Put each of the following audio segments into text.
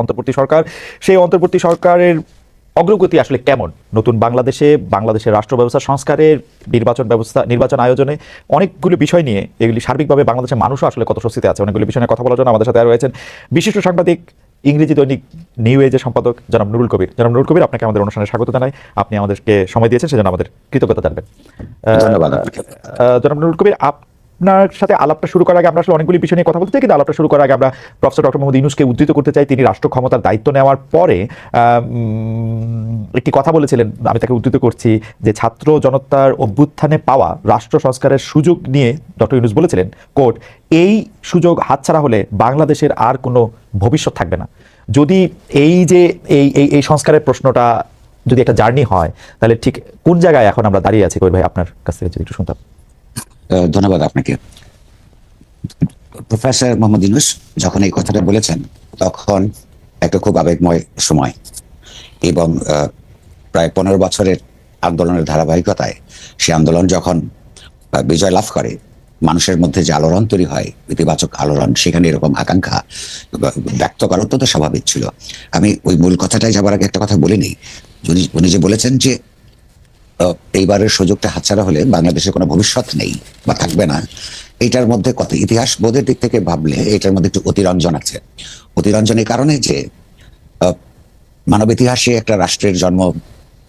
অন্তর্বর্তী সরকার, সেই অন্তর্বর্তী সরকারের অগ্রগতি আসলে কেমন নতুন বাংলাদেশের রাষ্ট্র ব্যবস্থা সংস্কারের, নির্বাচন আয়োজনে অনেকগুলো বিষয় নিয়ে, এগুলি সার্বিকভাবে বাংলাদেশের মানুষও আসলে কত স্বস্তিতে আছে, অনেকগুলো বিষয় নিয়ে কথা বলার জন্য আমাদের সাথে রয়েছেন বিশিষ্ট সাংবাদিক, ইংরেজি দৈনিক নিউ এজের সম্পাদক জনাব নুরুল কবির। জনাব নুরুল কবির, আপনাকে আমাদের অনুষ্ঠানে স্বাগত জানাই। আপনি আমাদেরকে সময় দিয়েছেন, সেজন্য আমাদের কৃতজ্ঞতা জানবেন। ধন্যবাদ। জনাব নুরুল কবির, আপনার সাথে আলাপটা শুরু করার আগে আমরা আসলে অনেকগুলি বিষয় নিয়ে কথা বলতে চাই, কিন্তু আলাপটা শুরু করার আগে আমরা প্রফেসর ডক্টর মোহাম্মদ ইউনূসকে উদ্ধৃত করতে চাই। তিনি রাষ্ট্র ক্ষমতার দায়িত্ব নেওয়ার পরে একটি কথা বলেছিলেন, আমি তাকে উদ্ধৃত করছি, যে ছাত্র জনতার অভ্যুত্থানে পাওয়া রাষ্ট্র সংস্কারের সুযোগ নিয়ে ডক্টর ইউনূস বলেছিলেন, কোর্ট, এই সুযোগ হাতছাড়া হলে বাংলাদেশের আর কোনো ভবিষ্যৎ থাকবে না। যদি এই সংস্কারের প্রশ্নটা যদি একটা জার্নি হয়, তাহলে ঠিক কোন জায়গায় এখন আমরা দাঁড়িয়ে আছি? কবির ভাই, আপনার কাছ থেকে যদি একটু শুনতাম। ধন্যবাদ আপনাকে। প্রফেসর মোহাম্মদ ইউনূস যখন এই কথাটা বলেছেন, তখন একটা খুব আবেগময় সময়, এবং প্রায় 15 বছরের আন্দোলনের ধারাবাহিকতায় সে আন্দোলন যখন বিজয় লাভ করে, মানুষের মধ্যে যে আলোড়ন তৈরি হয়, ইতিবাচক আলোড়ন, সেখানে এরকম আকাঙ্ক্ষা ব্যক্ত করা অত্যন্ত স্বাভাবিক ছিল। আমি ওই মূল কথাটাই যাবার আগে একটা কথা বলিনি। উনি যে বলেছেন যে এইবারের সুযোগটা হাতছাড়া হলে বাংলাদেশে কোনো ভবিষ্যৎ নেই বা থাকবে না, এইটার মধ্যে কত ইতিহাস বোধের দিক থেকে ভাবলে এটার মধ্যে একটু অতিরঞ্জন আছে। অতিরঞ্জন এই কারণে যে মানব ইতিহাসে একটা রাষ্ট্রের জন্ম,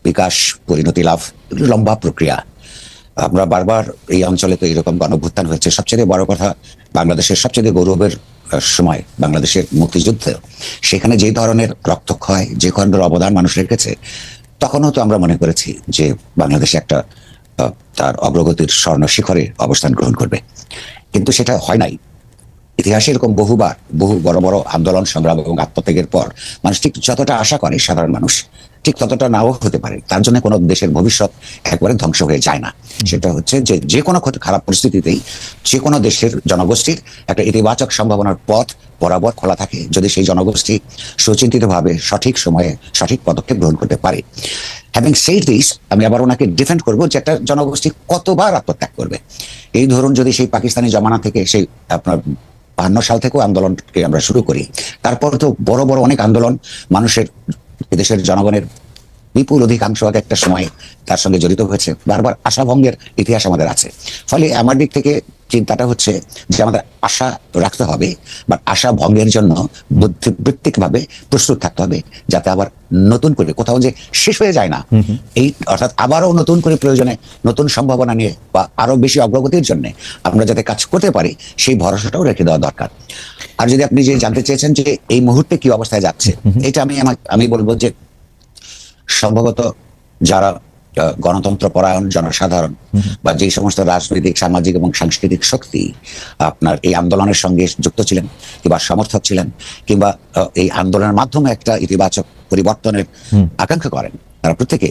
বিকাশ, পরিণতি লাভ লম্বা প্রক্রিয়া। আমরা বারবার এই অঞ্চলে তো এরকম গণঅভ্যুত্থান হয়েছে। সবচেয়ে বড় কথা, বাংলাদেশের সবচেয়ে গৌরবের সময়, বাংলাদেশের মুক্তিযুদ্ধ, সেখানে যে ধরনের রক্তক্ষয়, যে ধরনের অবদান মানুষ রেখেছে, তখনও তো আমরা মনে করেছি যে বাংলাদেশে একটা তার অগ্রগতির স্বর্ণ শিখরে অবস্থান গ্রহণ করবে, কিন্তু সেটা হয় নাই। ইতিহাসে এরকম বহু বড় বড় আন্দোলন, সংগ্রাম এবং আত্মত্যাগের পর মানুষ ঠিক যতটা আশা করে, সাধারণ মানুষ ঠিক ততটা নাও হতে পারে। তার জন্য কোনো দেশের ভবিষ্যৎ একবারে ধ্বংস হয়ে যায় না। সেটা হচ্ছে যে কোনো খারাপ পরিস্থিতিতেই যে কোনো দেশের জনগোষ্ঠীর একটা ইতিবাচক সম্ভাবনার পথ বরাবর খোলা থাকে, যদি সেই জনগোষ্ঠী সুচিন্তিতভাবে সঠিক সময়ে সঠিক পদক্ষেপ গ্রহণ করতে পারে। হ্যাভিং সেড দিস, আমি আবার ওনাকে ডিফেন্ড করবো যে একটা জনগোষ্ঠী কতবার আত্মত্যাগ করবে। এই ধরুন, যদি সেই পাকিস্তানি জমানা থেকে, সেই আপনার 52 সাল থেকেও আন্দোলনকে আমরা শুরু করি, তারপর তো বড় বড় অনেক আন্দোলন, মানুষের, দেশের জনগণের বিপুল অধিকাংশ একটা সময় তার সঙ্গে জড়িত হয়েছে। বারবার আশাভঙ্গের ইতিহাস আমাদের আছে। ফলে আমার দিক থেকে চিন্তাটা হচ্ছে যে আমাদের আশা রাখতে হবে, বা আশা ভঙ্গের জন্য বুদ্ধিবৃত্তিকভাবে প্রস্তুত থাকতে হবে, যাতে আবার নতুন করে কোথাও যে শেষ হয়ে যায় না, এই অর্থাৎ আবারও নতুন করে প্রয়োজনে নতুন সম্ভাবনা নিয়ে বা আরো বেশি অগ্রগতির জন্য আমরা যাতে কাজ করতে পারি, সেই ভরসাটাও রেখে দেওয়া দরকার। আর যদি আপনি যে জানতে চেয়েছেন যে এই মুহূর্তে কি অবস্থায় যাচ্ছে, এটা আমি বলবো যে সম্ভবত যারা গণতন্ত্র পরায়ণ জনসাধারণ, বা যে সমস্ত রাজনৈতিক, সামাজিক এবং সাংস্কৃতিক শক্তি আপনার এই আন্দোলনের সঙ্গে যুক্ত ছিলেন, কিংবা সমর্থক ছিলেন, কিংবা এই আন্দোলনের মাধ্যমে একটা ইতিবাচক পরিবর্তনের আকাঙ্ক্ষা করেন, তারা প্রত্যেকে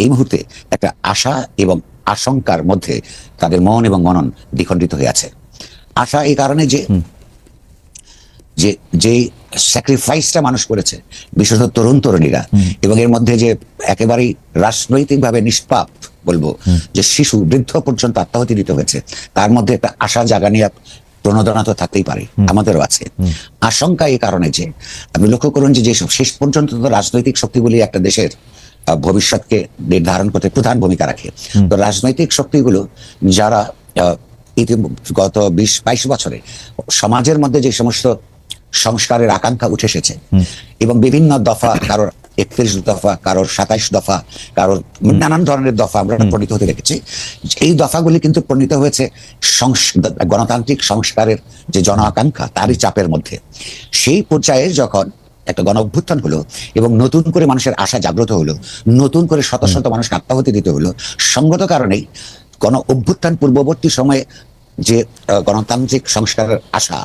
এই মুহূর্তে একটা আশা এবং আশঙ্কার মধ্যে তাদের মন এবং মনন দ্বিখণ্ডিত হয়ে আছে। আশা এই কারণে যে স্যাক্রিফাইসটা মানুষ করেছে, বিশেষত তরুণ তরুণীরা, এবং এর মধ্যে যে একেবারেই রাজনৈতিকভাবে নিষ্পাপ বলবো, যে শিশু বৃদ্ধ পর্যন্ত আত্মাহুতি দিতে হয়েছে, তার মধ্যে একটা আশা জাগানিয়া প্রণোদনা তো থাকতেই পারে, আমাদেরও আছে। আশঙ্কা এই কারণে যে আপনি লক্ষ্য করুন যে যেসব শেষ পর্যন্ত তো রাজনৈতিক শক্তিগুলি একটা দেশের ভবিষ্যৎকে নির্ধারণ করতে প্রধান ভূমিকা রাখে। তো রাজনৈতিক শক্তিগুলো যারা গত 20-22 বছরে সমাজের মধ্যে যে সমস্ত সংস্কারের আকাঙ্ক্ষা উঠে এসেছে, এবং বিভিন্ন দফা, কারোর 31 দফা, কারোর 27 দফা, কারোর নানান ধরনের দফা আমরা প্রণীত হতে দেখেছি। এই দফাগুলি কিন্তু প্রণীত হয়েছে গণতান্ত্রিক সংস্কারের যে জন আকাঙ্ক্ষা, তারই চাপের মধ্যে। সেই পর্যায়ে যখন একটা গণ অভ্যুত্থান হলো এবং নতুন করে মানুষের আশা জাগ্রত হলো, নতুন করে শত শত মানুষকে আত্মাহুতি দিতে হলো, সঙ্গত কারণেই গণ অভ্যুত্থান পূর্ববর্তী সময়ে যে গণতান্ত্রিক সংস্কারের আশা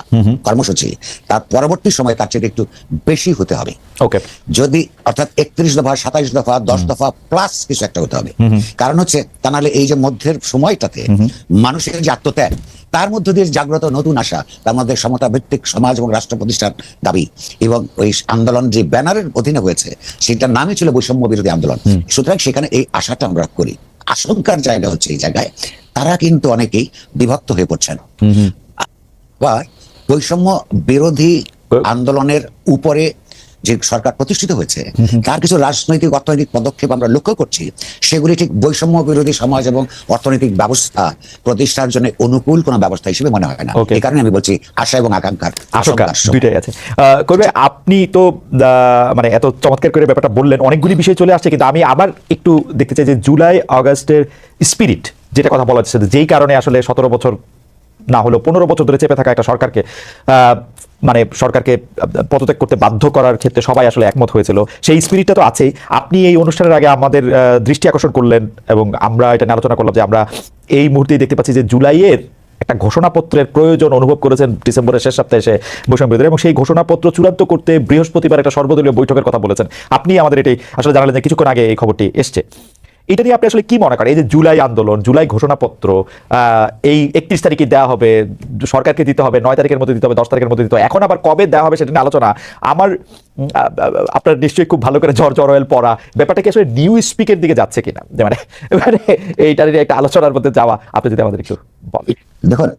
কর্মসূচি, তার পরবর্তী সময় তার চেয়ে একটু বেশি হতে হবে। যদি অর্থাৎ 31 দফা, 27 দফা, 10 দফা প্লাস কিছু একটা হতে হবে। কারণ হচ্ছে, তা নাহলে এই যে মধ্যের সময়টাতে মানুষের যে আত্মত্যাগ, তার মধ্য দিয়ে জাগ্রত নতুন আশা, তার মধ্যে সমতা ভিত্তিক সমাজ এবং রাষ্ট্র প্রতিষ্ঠার দাবি, এবং ওই আন্দোলন যে ব্যানারের অধীনে হয়েছে, সেটার নামই ছিল বৈষম্য বিরোধী আন্দোলন। সুতরাং সেখানে এই আশাটা আমরা করি। আশঙ্কার জায়গা হচ্ছে এই জায়গায় তারা কিন্তু অনেকেই বিভক্ত হয়ে পড়ছেন। আবার বৈষম্য বিরোধী আন্দোলনের উপরে যে সরকার প্রতিষ্ঠিত হয়েছে তার কিছু রাজনৈতিক অর্থনৈতিক পদক্ষেপ আমরা লক্ষ্য করছি, সেগুলি ঠিক বৈষম্য বিরোধী সমাজ এবং অর্থনৈতিক ব্যবস্থা প্রতিষ্ঠার জন্য অনুকূল কোনো ব্যবস্থা হিসেবে মনে হয় না। এই কারণে আমি বলছি আশা এবং আকাঙ্ক্ষার আশঙ্কা দুইটাই আছে। করবে আপনি তো মানে এত চমৎকার করে ব্যাপারটা বললেন, অনেকগুলি বিষয় চলে আসছে, কিন্তু আমি আবার একটু দেখতে চাই যে জুলাই আগস্টের স্পিরিট যেটা কথা বলা হচ্ছে, যেই কারণে আসলে 17 বছর না হলেও 15 বছর ধরে চেপে থাকা একটা সরকারকে মানে সরকারকে পদত্যাগ করতে বাধ্য করার ক্ষেত্রে সবাই আসলে একমত হয়েছিল, সেই স্পিরিটটা তো আছেই। আপনি এই অনুষ্ঠানের আগে আমাদের দৃষ্টি আকর্ষণ করলেন এবং আমরা এটা নিয়ে আলোচনা করলাম যে আমরা এই মুহূর্তেই দেখতে পাচ্ছি যে জুলাইয়ের একটা ঘোষণাপত্রের প্রয়োজন অনুভব করেছেন ডিসেম্বরের শেষ সপ্তাহে এসে বৈষম্য বিরোধী, এবং সেই ঘোষণাপত্র চূড়ান্ত করতে বৃহস্পতিবার একটা সর্বদলীয় বৈঠকের কথা বলেছেন। আপনি আমাদের এটাই আসলে জানালেন যে কিছুক্ষণ আগে এই খবরটি এসছে। এটা নিয়ে আপনি আসলে কি মনে করেন? এই যে জুলাই আন্দোলন, জুলাই ঘোষণাপত্র, এই 31 তারিখে দেওয়া হবে, সরকারকে দিতে হবে 9 তারিখের মধ্যে দিতে হবে, 10 তারিখের মধ্যে দিতে হবে, এখন আবার কবে দেওয়া হবে সেটা নিয়ে আলোচনা। আমার আপনার নিশ্চয়ই খুব ভালো করে জর্জ অরওয়েল পড়া, ব্যাপারটা কি আসলে নিউ স্পিকের দিকে যাচ্ছে কিনা, যে মানে এইটার একটা আলোচনার মধ্যে যাওয়া, আপনি যদি আমাদের একটু বলেন। দেখুন,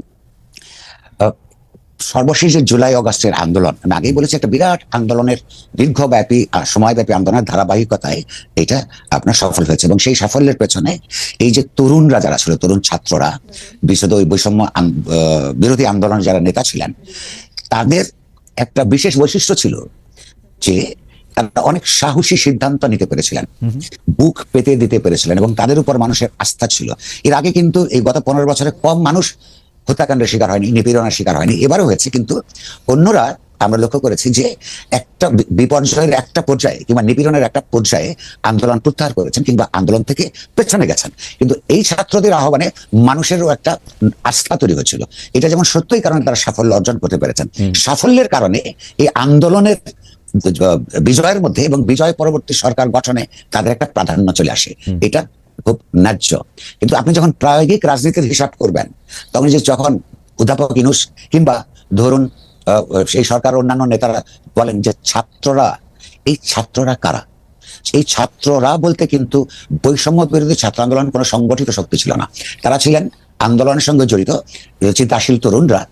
সর্বশেষ যে জুলাই অগাস্টের আন্দোলন, আমি আগেই বলেছি একটা বিরাট আন্দোলনের দীর্ঘব্যাপী সময়ব্যাপী আন্দোলনের ধারাবাহিকতায় এটা আপনার সফল হয়েছে, এবং সেই সাফল্যের পেছনে এই যে তরুণরা যারা ছিল, তরুণ ছাত্ররা, বিশেষত ওই বৈষম্য বিরোধী আন্দোলনের যারা নেতা ছিলেন, তাদের একটা বিশেষ বৈশিষ্ট্য ছিল যে তারা অনেক সাহসী সিদ্ধান্ত নিতে পেরেছিলেন, বুক পেতে দিতে পেরেছিলেন, এবং তাদের উপর মানুষের আস্থা ছিল। এর আগে কিন্তু এই গত 15 বছরে কম মানুষ হত্যাকাণ্ডের শিকার হয়নি, নিপীড়নের শিকার হয়নি, এবারও হয়েছে। কিন্তু অন্যরা আমরা লক্ষ্য করেছি যে একটা বিপর্যয়ের একটা পর্যায়ে কিংবা নিপীড়নের একটা পর্যায়ে আন্দোলন প্রত্যাহার করেছেন কিংবা আন্দোলন থেকে পেছনে গেছেন। কিন্তু এই ছাত্রদের আহ্বানে মানুষেরও একটা আস্থা তৈরি হয়েছিল। এটা যেমন সত্যই কারণে তারা সাফল্য অর্জন করতে পেরেছেন, সাফল্যের কারণে এই আন্দোলনের বিজয়ের মধ্যে এবং বিজয় পরবর্তী সরকার গঠনে তাদের একটা প্রাধান্য চলে আসে। এটা খুব ন্যায্য। কিন্তু আপনি যখন প্রায়োগিক রাজনীতির হিসাব করবেন, তখন যে যখন অধ্যাপক ইউনূস কিংবা ধরুন সেই সরকার অন্যান্য নেতারা বলেন যে ছাত্ররা, এই ছাত্ররা কারা? এই ছাত্ররা বলতে কিন্তু বৈষম্য বিরোধী ছাত্র আন্দোলন কোনো সংগঠিত শক্তি ছিল না। তারা ছিলেন আন্দোলনের সঙ্গে জড়িত চিন্তাশীল তরুণরা,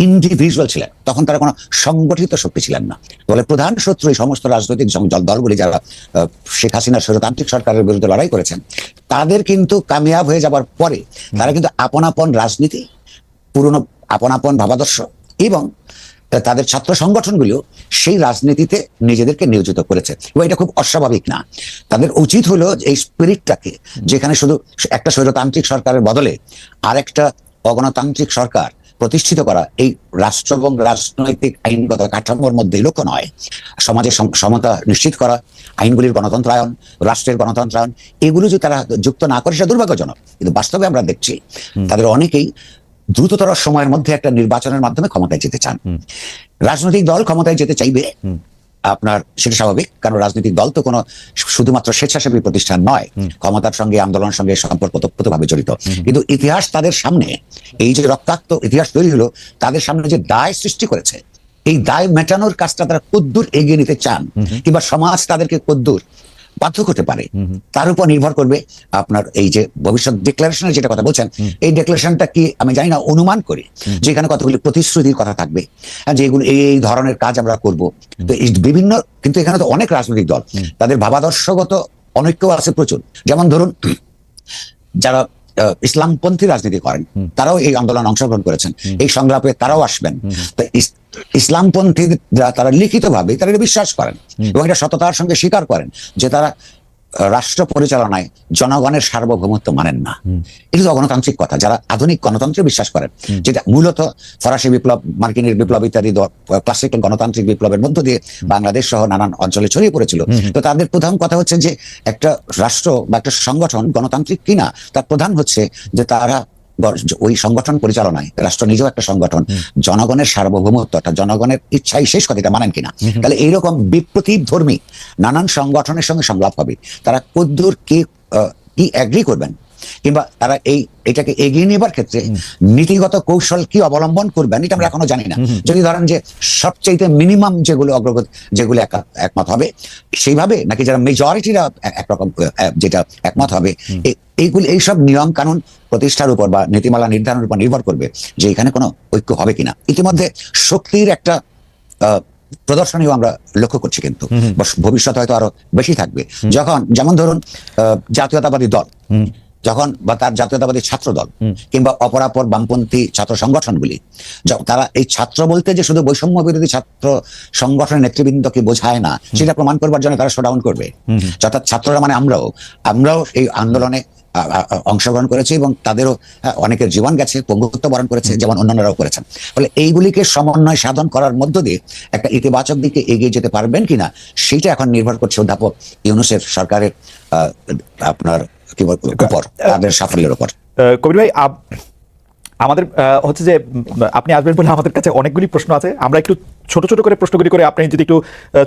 ইন্ডিভিজুয়াল ছিলেন, তখন তারা কোনো সংগঠিত শক্তি ছিলেন না। বলে প্রধান শত্রু এই সমস্ত রাজনৈতিক দলগুলি যারা শেখ হাসিনার স্বৈরতান্ত্রিক সরকারের বিরুদ্ধে লড়াই করেছেন, তাদের কিন্তু কামিয়াব হয়ে যাবার পরে তারা কিন্তু আপন আপন রাজনীতি, পুরনো আপন আপন ভাবাদর্শ এবং তাদের ছাত্র সংগঠনগুলিও সেই রাজনীতিতে নিজেদেরকে নিয়োজিত করেছে, এবং এটা খুব অস্বাভাবিক না। তাদের উচিত হলো এই স্পিরিটটাকে, যেখানে শুধু একটা স্বৈরতান্ত্রিক সরকারের বদলে আরেকটা অগণতান্ত্রিক সরকার প্রতিষ্ঠিত করা, এই রাষ্ট্র এবং রাজনৈতিক আইনগত কাঠামোর মধ্যে লক্ষ্য নয়, সমাজের সমতা নিশ্চিত করা, আইনগুলির গণতন্ত্রায়ন, রাষ্ট্রের গণতন্ত্রায়ন, এগুলো যদি তারা যুক্ত না করে সেটা দুর্ভাগ্যজনক। কিন্তু বাস্তবে আমরা দেখছি তাদের অনেকেই দ্রুততর সময়ের মধ্যে একটা নির্বাচনের মাধ্যমে ক্ষমতায় যেতে চান। রাজনৈতিক দল ক্ষমতায় যেতে চাইবে, আপনার সেটা স্বাভাবিক, কারণ রাজনৈতিক দল তো কোনো শুধুমাত্র স্বেচ্ছাসেবী প্রতিষ্ঠান নয়, ক্ষমতার সঙ্গে আন্দোলনের সঙ্গে সম্পর্ক ওতপ্রোতভাবে জড়িত। কিন্তু ইতিহাস তাদের সামনে, এই যে রক্তাক্ত ইতিহাস তৈরি হলো, তাদের সামনে যে দায় সৃষ্টি করেছে, এই দায় মেটানোর কাজটা তারা কদ্দূর এগিয়ে নিতে চান কিংবা সমাজ তাদেরকে কদ্দূর বাধ্য করতে পারে, তার উপর নির্ভর করবে আপনার এই যে ভবিষ্যৎ ডিক্লারেশনের যেটা কথা বলছেন, এই ডিক্লারেশনটা কি আমি জানি না, অনুমান করি যে এখানে কতগুলি প্রতিশ্রুতির কথা থাকবে, যে এগুলো এই ধরনের কাজ আমরা করব। তো এই বিভিন্ন, কিন্তু এখানে তো অনেক রাজনৈতিক দল, তাদের ভাবাদর্শগত অনৈক্য আছে প্রচুর। যেমন ধরুন যারা ইসলামপন্থী রাজনীতি করেন, তারাও এই আন্দোলনে অংশগ্রহণ করেছেন, এই সংলাপে তারাও আসবেন। তো ইসলামপন্থীরা তারা লিখিতভাবে তারা বিশ্বাস করেন এবং এটা সততার সঙ্গে স্বীকার করেন যে তারা রাষ্ট্র পরিচালনায় জনগণের সার্বভৌমত্ব মানেন না। এটা তো গণতান্ত্রিক কথা। যারা আধুনিক গণতন্ত্রে বিশ্বাস করেন, যেটা মূলত ফরাসি বিপ্লব, মার্কিনের বিপ্লব ইত্যাদি ক্লাসিক্যাল গণতান্ত্রিক বিপ্লবের মধ্য দিয়ে বাংলাদেশ সহ নানান অঞ্চলে ছড়িয়ে পড়েছিল, তো তাদের প্রধান কথা হচ্ছে যে একটা রাষ্ট্র বা একটা সংগঠন গণতান্ত্রিক কিনা তার প্রধান হচ্ছে যে তারা ওই সংগঠন পরিচালনায়, রাষ্ট্র নিজেও একটা সংগঠন, জনগণের সার্বভৌমত্ব অর্থাৎ জনগণের ইচ্ছাই শেষ কথা, এটা মানেন কিনা। তাহলে এইরকম বিপ্লবী ধর্মী নানান সংগঠনের সঙ্গে সংলাপ হবে, তারা কদ্দূর কি এগ্রি করবেন কিংবা তারা এটাকে এগিয়ে নেবার ক্ষেত্রে নীতিগত কৌশল কি অবলম্বন করবেন, এটা আমরা এখনো জানি না। যদি ধরেন যে সবচেয়ে মিনিমাম যেগুলো অগ্রগতি, যেগুলো একমত হবে সেইভাবে, নাকি যারা মেজরিটিরা একরকম যেটা একমত হবে, এইসব নিয়ম কানুন প্রতিষ্ঠার উপর বা নীতিমালা নির্ধারণের উপর নির্ভর করবে যে এখানে কোনো ঐক্য হবে কিনা। ইতিমধ্যে শক্তির একটা প্রদর্শনীও আমরা লক্ষ্য করছি, কিন্তু ভবিষ্যতে হয়তো আরো বেশি থাকবে। যখন যেমন ধরুন জাতীয়তাবাদী দল যখন, বা তার জাতীয়তাবাদী ছাত্র দল কিংবা অপরাপর বামপন্থী ছাত্র সংগঠনগুলি, তারা এই ছাত্র বলতে যে শুধু বৈষম্য বিরোধী ছাত্র সংগঠনের নেতৃবৃন্দকে বোঝায় না, সেটা প্রমাণ করবার জন্য তারা শোডাউন করবে। অর্থাৎ ছাত্ররা মানে আমরাও এই আন্দোলনে অংশগ্রহণ করেছে এবং তাদেরও অনেকের জীবন গেছে, পঙ্গুত্ব বরণ করেছে, যেমন অন্যান্যরাও করেছেন। ফলে এইগুলিকে সমন্বয় সাধন করার মধ্য দিয়ে একটা ইতিবাচক দিকে এগিয়ে যেতে পারবেন কিনা, সেইটা এখন নির্ভর করছে অধ্যাপক ইউনূসের সরকারের আপনার কি উপর, তাদের সাফল্যের উপর। কবির ভাই, আমাদের হচ্ছে যে আপনি আসবেন বলে আমাদের কাছে অনেকগুলি প্রশ্ন আছে, আমরা একটু ছোট ছোট করে প্রশ্নগুলি করে আপনি যদি একটু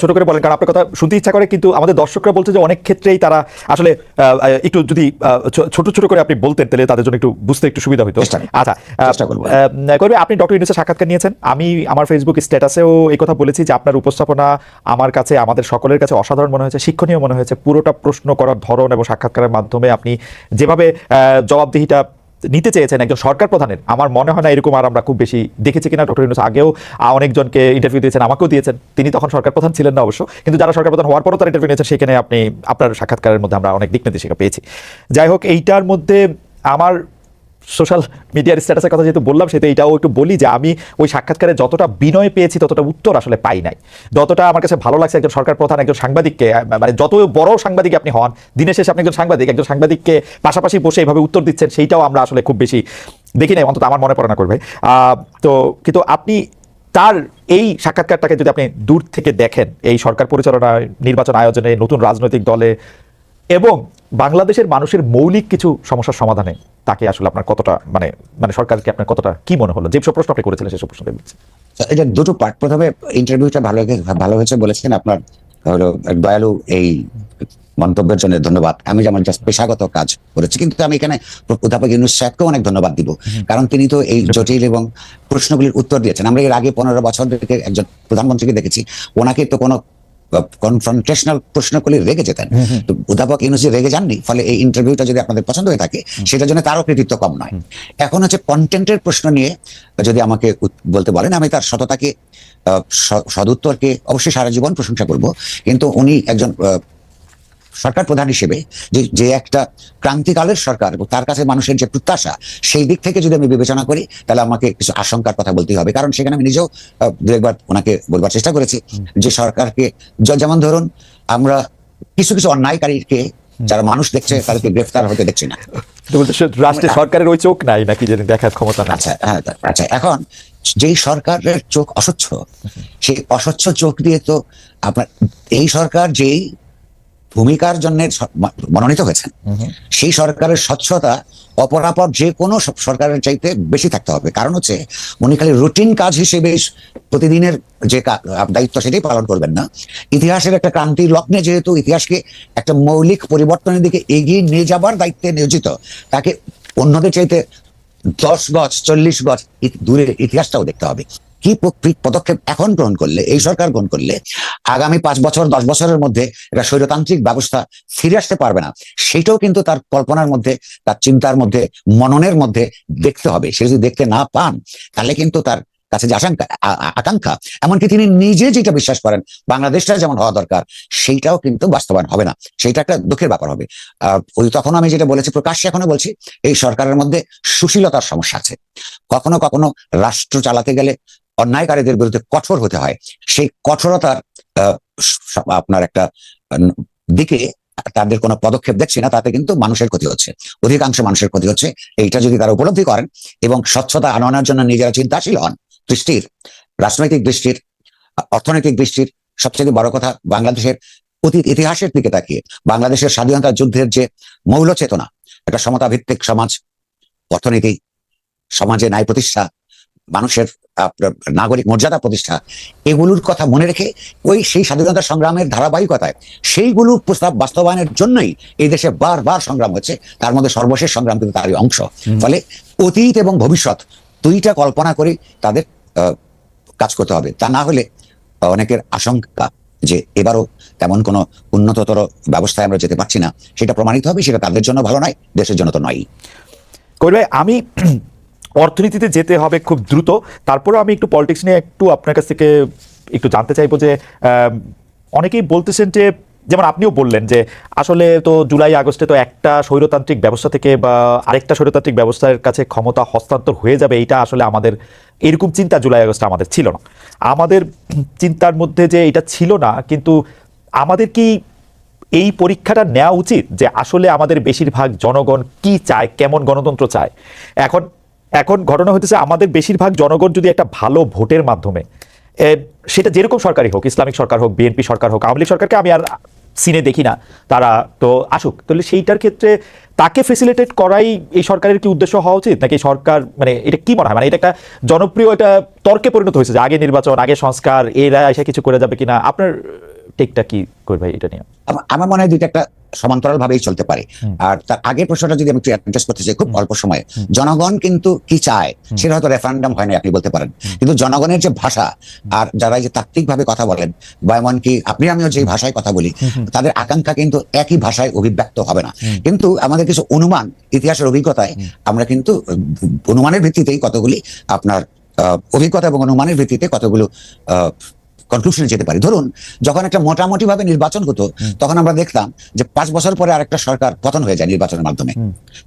ছোট করে বলেন, কারণ আপনার কথা শুনতে ইচ্ছা করে, কিন্তু আমাদের দর্শকরা বলছে যে অনেক ক্ষেত্রেই তারা আসলে একটু যদি ছোট ছোট করে আপনি বলতেন তাহলে তাদের জন্য একটু বুঝতে একটু সুবিধা হতো। আচ্ছা কবির ভাই, আপনি ডক্টর ইউনূসের সাক্ষাৎকার নিয়েছেন। আমি আমার ফেসবুক স্ট্যাটাসেও এই কথা বলেছি যে আপনার উপস্থাপনা আমার কাছে, আমাদের সকলের কাছে অসাধারণ মনে হয়েছে, শিক্ষণীয় মনে হয়েছে। পুরোটা প্রশ্ন করার ধরন এবং সাক্ষাৎকারের মাধ্যমে আপনি যেভাবে জবাবদিহিটা নিতে চেয়েছেন একজন সরকার প্রধানের, আমার মনে হয় না এরকম আর আমরা খুব বেশি দেখেছি কিনা। ডক্টর ইউনূস আগেও অনেকজনকে ইন্টারভিউ দিয়েছেন, আমাকেও দিয়েছেন, তিনি তখন সরকার প্রধান ছিলেন না অবশ্য, কিন্তু যারা সরকার প্রধান হওয়ার পরও তারা ইন্টারভিউ নিয়েছেন, সেখানে আপনি আপনার সাক্ষাৎকারের মধ্যে আমরা অনেক দিক নির্দেশিকা পেয়েছি। যাই হোক, এইটার মধ্যে আমার সোশ্যাল মিডিয়ার স্ট্যাটাসের কথা যেহেতু বললাম, সেটা এটাও একটু বলি যে আমি ওই সাক্ষাৎকারে যতটা বিনয় পেয়েছি ততটা উত্তর আসলে পাই নাই। যতটা আমার কাছে ভালো লাগছে একজন সরকার প্রধান একজন সাংবাদিককে, মানে যত বড় সাংবাদিক আপনি হন, দিনের শেষে আপনি একজন সাংবাদিককে পাশাপাশি বসে এইভাবে উত্তর দিচ্ছেন, সেইটাও আমরা আসলে খুব বেশি দেখি নাই, অন্তত আমার মনে পড়ে না করবে। তো কিন্তু আপনি তার এই সাক্ষাৎকারটাকে যদি আপনি দূর থেকে দেখেন, এই সরকার পরিচালনায়, নির্বাচন আয়োজনে, নতুন রাজনৈতিক দলে এবং বাংলাদেশের মানুষের মৌলিক কিছু সমস্যার সমাধানে তাকে আসলে আপনার কতটা মানে সরকারকে আপনার কতটা কি মনে হলো, যেসব প্রশ্ন আপনি করেছিলেন সেসব প্রশ্ন বলছি। এটা দুটো পার্ট। প্রথমে ইন্টারভিউটা ভালো হয়েছে বলেছেন, আপনার হলো দয়ালু এই মন্তব্যের জন্য ধন্যবাদ। আমি যেমন জাস্ট পেশাগত কাজ করেছি, কিন্তু আমি এখানে অধ্যাপক ইউনূস সাহেবকেও অনেক ধন্যবাদ দিব, কারণ তিনি তো এই জটিল এবং প্রশ্নগুলির উত্তর দিয়েছেন। আমরা এর আগে 15 বছর থেকে একজন প্রধানমন্ত্রীকে দেখেছি, ওনাকে তো কোনো কনফ্রন্টেশনাল প্রশ্ন করলে রেগে যেতেন, তো অধ্যাপক ইউনূস রেগে যাননি। ফলে এই ইন্টারভিউটা যদি আপনাদের পছন্দ হয়ে থাকে, সেটার জন্য তারও কৃতিত্ব কম নয়। এখন হচ্ছে কন্টেন্টের প্রশ্ন নিয়ে যদি আমাকে বলতে বলেন, আমি তার সততাকে, সদুত্তরকে অবশ্যই সারা জীবন প্রশংসা করব, কিন্তু উনি একজন সরকার প্রধান হিসেবে যে একটা ক্রান্তিকালের সরকার, তার কাছে মানুষের যে প্রত্যাশা, সেই দিক থেকে যদি আমি বিবেচনা করি, তাহলে আমাকে কিছু আশঙ্কার কথা বলতেই হবে। কারণ সেখানে আমি নিজেও দু একবার ওনাকে বলবার চেষ্টা করেছি যে সরকারকে, যেমন ধরুন আমরা কিছু কিছু অন্যায়কারীকে যারা মানুষ দেখছে তাদেরকে গ্রেফতার হতে দেখছি না। রাষ্ট্রের সরকারের ওই চোখ নাই নাকি, যেন দেখার ক্ষমতা না। আচ্ছা, এখন যেই সরকারের চোখ অস্বচ্ছ, সেই অস্বচ্ছ চোখ দিয়ে তো আপনার এই সরকার যেই ভূমিকার জন্য মনোনীত হয়েছেন, সেই সরকারের স্বচ্ছতা অপরাপর যে কোনো সরকারের চাইতে বেশি থাকতে হবে। কারণ হচ্ছে উনি খালি রুটিন কাজ হিসেবে প্রতিদিনের যে দায়িত্ব সেটাই পালন করবেন না, ইতিহাসের একটা ক্রান্তির লগ্নে যেহেতু ইতিহাসকে একটা মৌলিক পরিবর্তনের দিকে এগিয়ে নিয়ে যাবার দায়িত্বে নিয়োজিত, তাকে অন্যদের চাইতে 10 গজ 40 গজ দূরে ইতিহাসটাও দেখতে হবে। কি পদক্ষেপ এখন গ্রহণ করলে, এই সরকার গ্রহণ করলে আগামী 5 বছর 10 বছরের মধ্যে একটা স্বৈরতান্ত্রিক ব্যবস্থা ফিরে আসতে পারবে না, সেটাও কিন্তু তার কল্পনার মধ্যে, তার চিন্তার মধ্যে, মননের মধ্যে দেখতে হবে। সে যদি দেখতে না পান, তাহলে কিন্তু তার কাছে যে আকাঙ্ক্ষা, এমনকি তিনি নিজে যেটা বিশ্বাস করেন বাংলাদেশটা যেমন হওয়া দরকার, সেইটাও কিন্তু বাস্তবায়ন হবে না। সেইটা একটা দুঃখের ব্যাপার হবে। ওই তখন আমি যেটা বলেছি, প্রকাশ্যে এখনো বলছি, এই সরকারের মধ্যে সুশীলতার সমস্যা আছে। কখনো কখনো রাষ্ট্র চালাতে গেলে অন্যায়কারীদের বিরুদ্ধে কঠোর হতে হয়, সেই কঠোরতার আপনার একটা দিকে তাদের কোনো পদক্ষেপ দেখছি না, তাতে কিন্তু মানুষের ক্ষতি হচ্ছে, অধিকাংশ মানুষের ক্ষতি হচ্ছে। এইটা যদি তারা উপলব্ধি করেন এবং স্বচ্ছতা আনানোর জন্য নিজেরা চিন্তাশীল হন, দৃষ্টির, রাজনৈতিক দৃষ্টির, অর্থনৈতিক দৃষ্টির, সবচেয়ে বড় কথা বাংলাদেশের অতীত ইতিহাসের দিকে তাকিয়ে বাংলাদেশের স্বাধীনতা যুদ্ধের যে মৌল চেতনা, একটা সমতা ভিত্তিক সমাজ, অর্থনীতি, সমাজে ন্যায় প্রতিষ্ঠা, মানুষের নাগরিক মর্যাদা প্রতিষ্ঠা, এগুলোর কথা মনে রেখে সেই স্বাধীনতা সংগ্রামের ধারাবাহিকতায় সেইগুলো প্রস্তাব বাস্তবায়নের জন্যই এই দেশে বারবার সংগ্রাম হচ্ছে। তার মধ্যে সর্বশেষ সংগ্রাম কিন্তু তারই অংশ। ফলে অতীত এবং ভবিষ্যৎ দুইটা কল্পনা করে তাদের কাজ করতে হবে। তা না হলে অনেকের আশঙ্কা যে এবারও তেমন কোনো উন্নততর ব্যবস্থায় আমরা যেতে পারছি না, সেটা প্রমাণিত হবে। সেটা তাদের জন্য ভালো নয়, দেশের জন্য তো নয়। কবির ভাই, আমি অর্থনীতিতে যেতে হবে খুব দ্রুত, তারপরে আমি একটু পলিটিক্স নিয়ে একটু আপনার কাছ থেকে একটু জানতে চাইবো যে অনেকেই বলতেছেন যে, যেমন আপনিও বললেন যে আসলে তো জুলাই আগস্টে তো একটা স্বৈরতান্ত্রিক ব্যবস্থা থেকে বা আরেকটা স্বৈরতান্ত্রিক ব্যবস্থার কাছে ক্ষমতা হস্তান্তর হয়ে যাবে, এটা আসলে আমাদের এরকম চিন্তা জুলাই আগস্টে আমাদের ছিল না। আমাদের চিন্তার মধ্যে যে এটা ছিল না, কিন্তু আমাদের কি এই পরীক্ষাটা নেওয়া উচিত যে আসলে আমাদের বেশিরভাগ জনগণ কি চায়, কেমন গণতন্ত্র চায়? এখন এখন ঘটনা হতেছে, আমাদের বেশিরভাগ জনগণ যদি একটা ভালো ভোটের মাধ্যমে, সেটা যেরকম সরকারই হোক, ইসলামিক সরকার হোক, বিএনপি সরকার হোক, আওয়ামী লীগ সরকারকে আমি আর সিনে দেখি না, তারা তো আসুক, তাহলে সেইটার ক্ষেত্রে তাকে ফেসিলিটেট করাই এই সরকারের কি উদ্দেশ্য হওয়া উচিত, নাকি সরকার, মানে এটা কি মনে হয়, মানে এটা একটা জনপ্রিয় একটা তর্কে পরিণত হয়েছে যে আগে নির্বাচন, আগে সংস্কার, এরা এসে কিছু করে যাবে কিনা? আপনার টেকটা কি কই ভাই এটা নিয়ে? আমার মনে হয় দুইটা একটা সমান্তরাল ভাবেই চলতে পারে। আর তার আগের প্রশ্নটা যদি আমি একটু অ্যাড্রেস করতে চাই খুব অল্প সময়ে, জনগণ কিন্তু কি চায় সেটা হয়তো রেফারেন্ডাম হয় না আপনি বলতে পারেন, কিন্তু জনগণের যে ভাষা আর যারা যে তাত্ত্বিক ভাবে কথা বলেন বা এমনকি আপনি আমিও যে ভাষায় কথা বলি, তাদের আকাঙ্ক্ষা কিন্তু একই ভাষায় অভিব্যক্ত হবে না। কিন্তু আমাদের কিছু অনুমান, ইতিহাসের অভিজ্ঞতায় আমরা কিন্তু অনুমানের ভিত্তিতেই কতগুলি আপনার অভিজ্ঞতা এবং অনুমানের ভিত্তিতে কতগুলো কনক্লুশনে যেতে পারি। ধরুন, যখন একটা মোটামুটি ভাবে নির্বাচন হতো, তখন আমরা দেখতাম যে 5 বছর পরে আরেকটা সরকার পতন হয়ে যায় নির্বাচনের মাধ্যমে।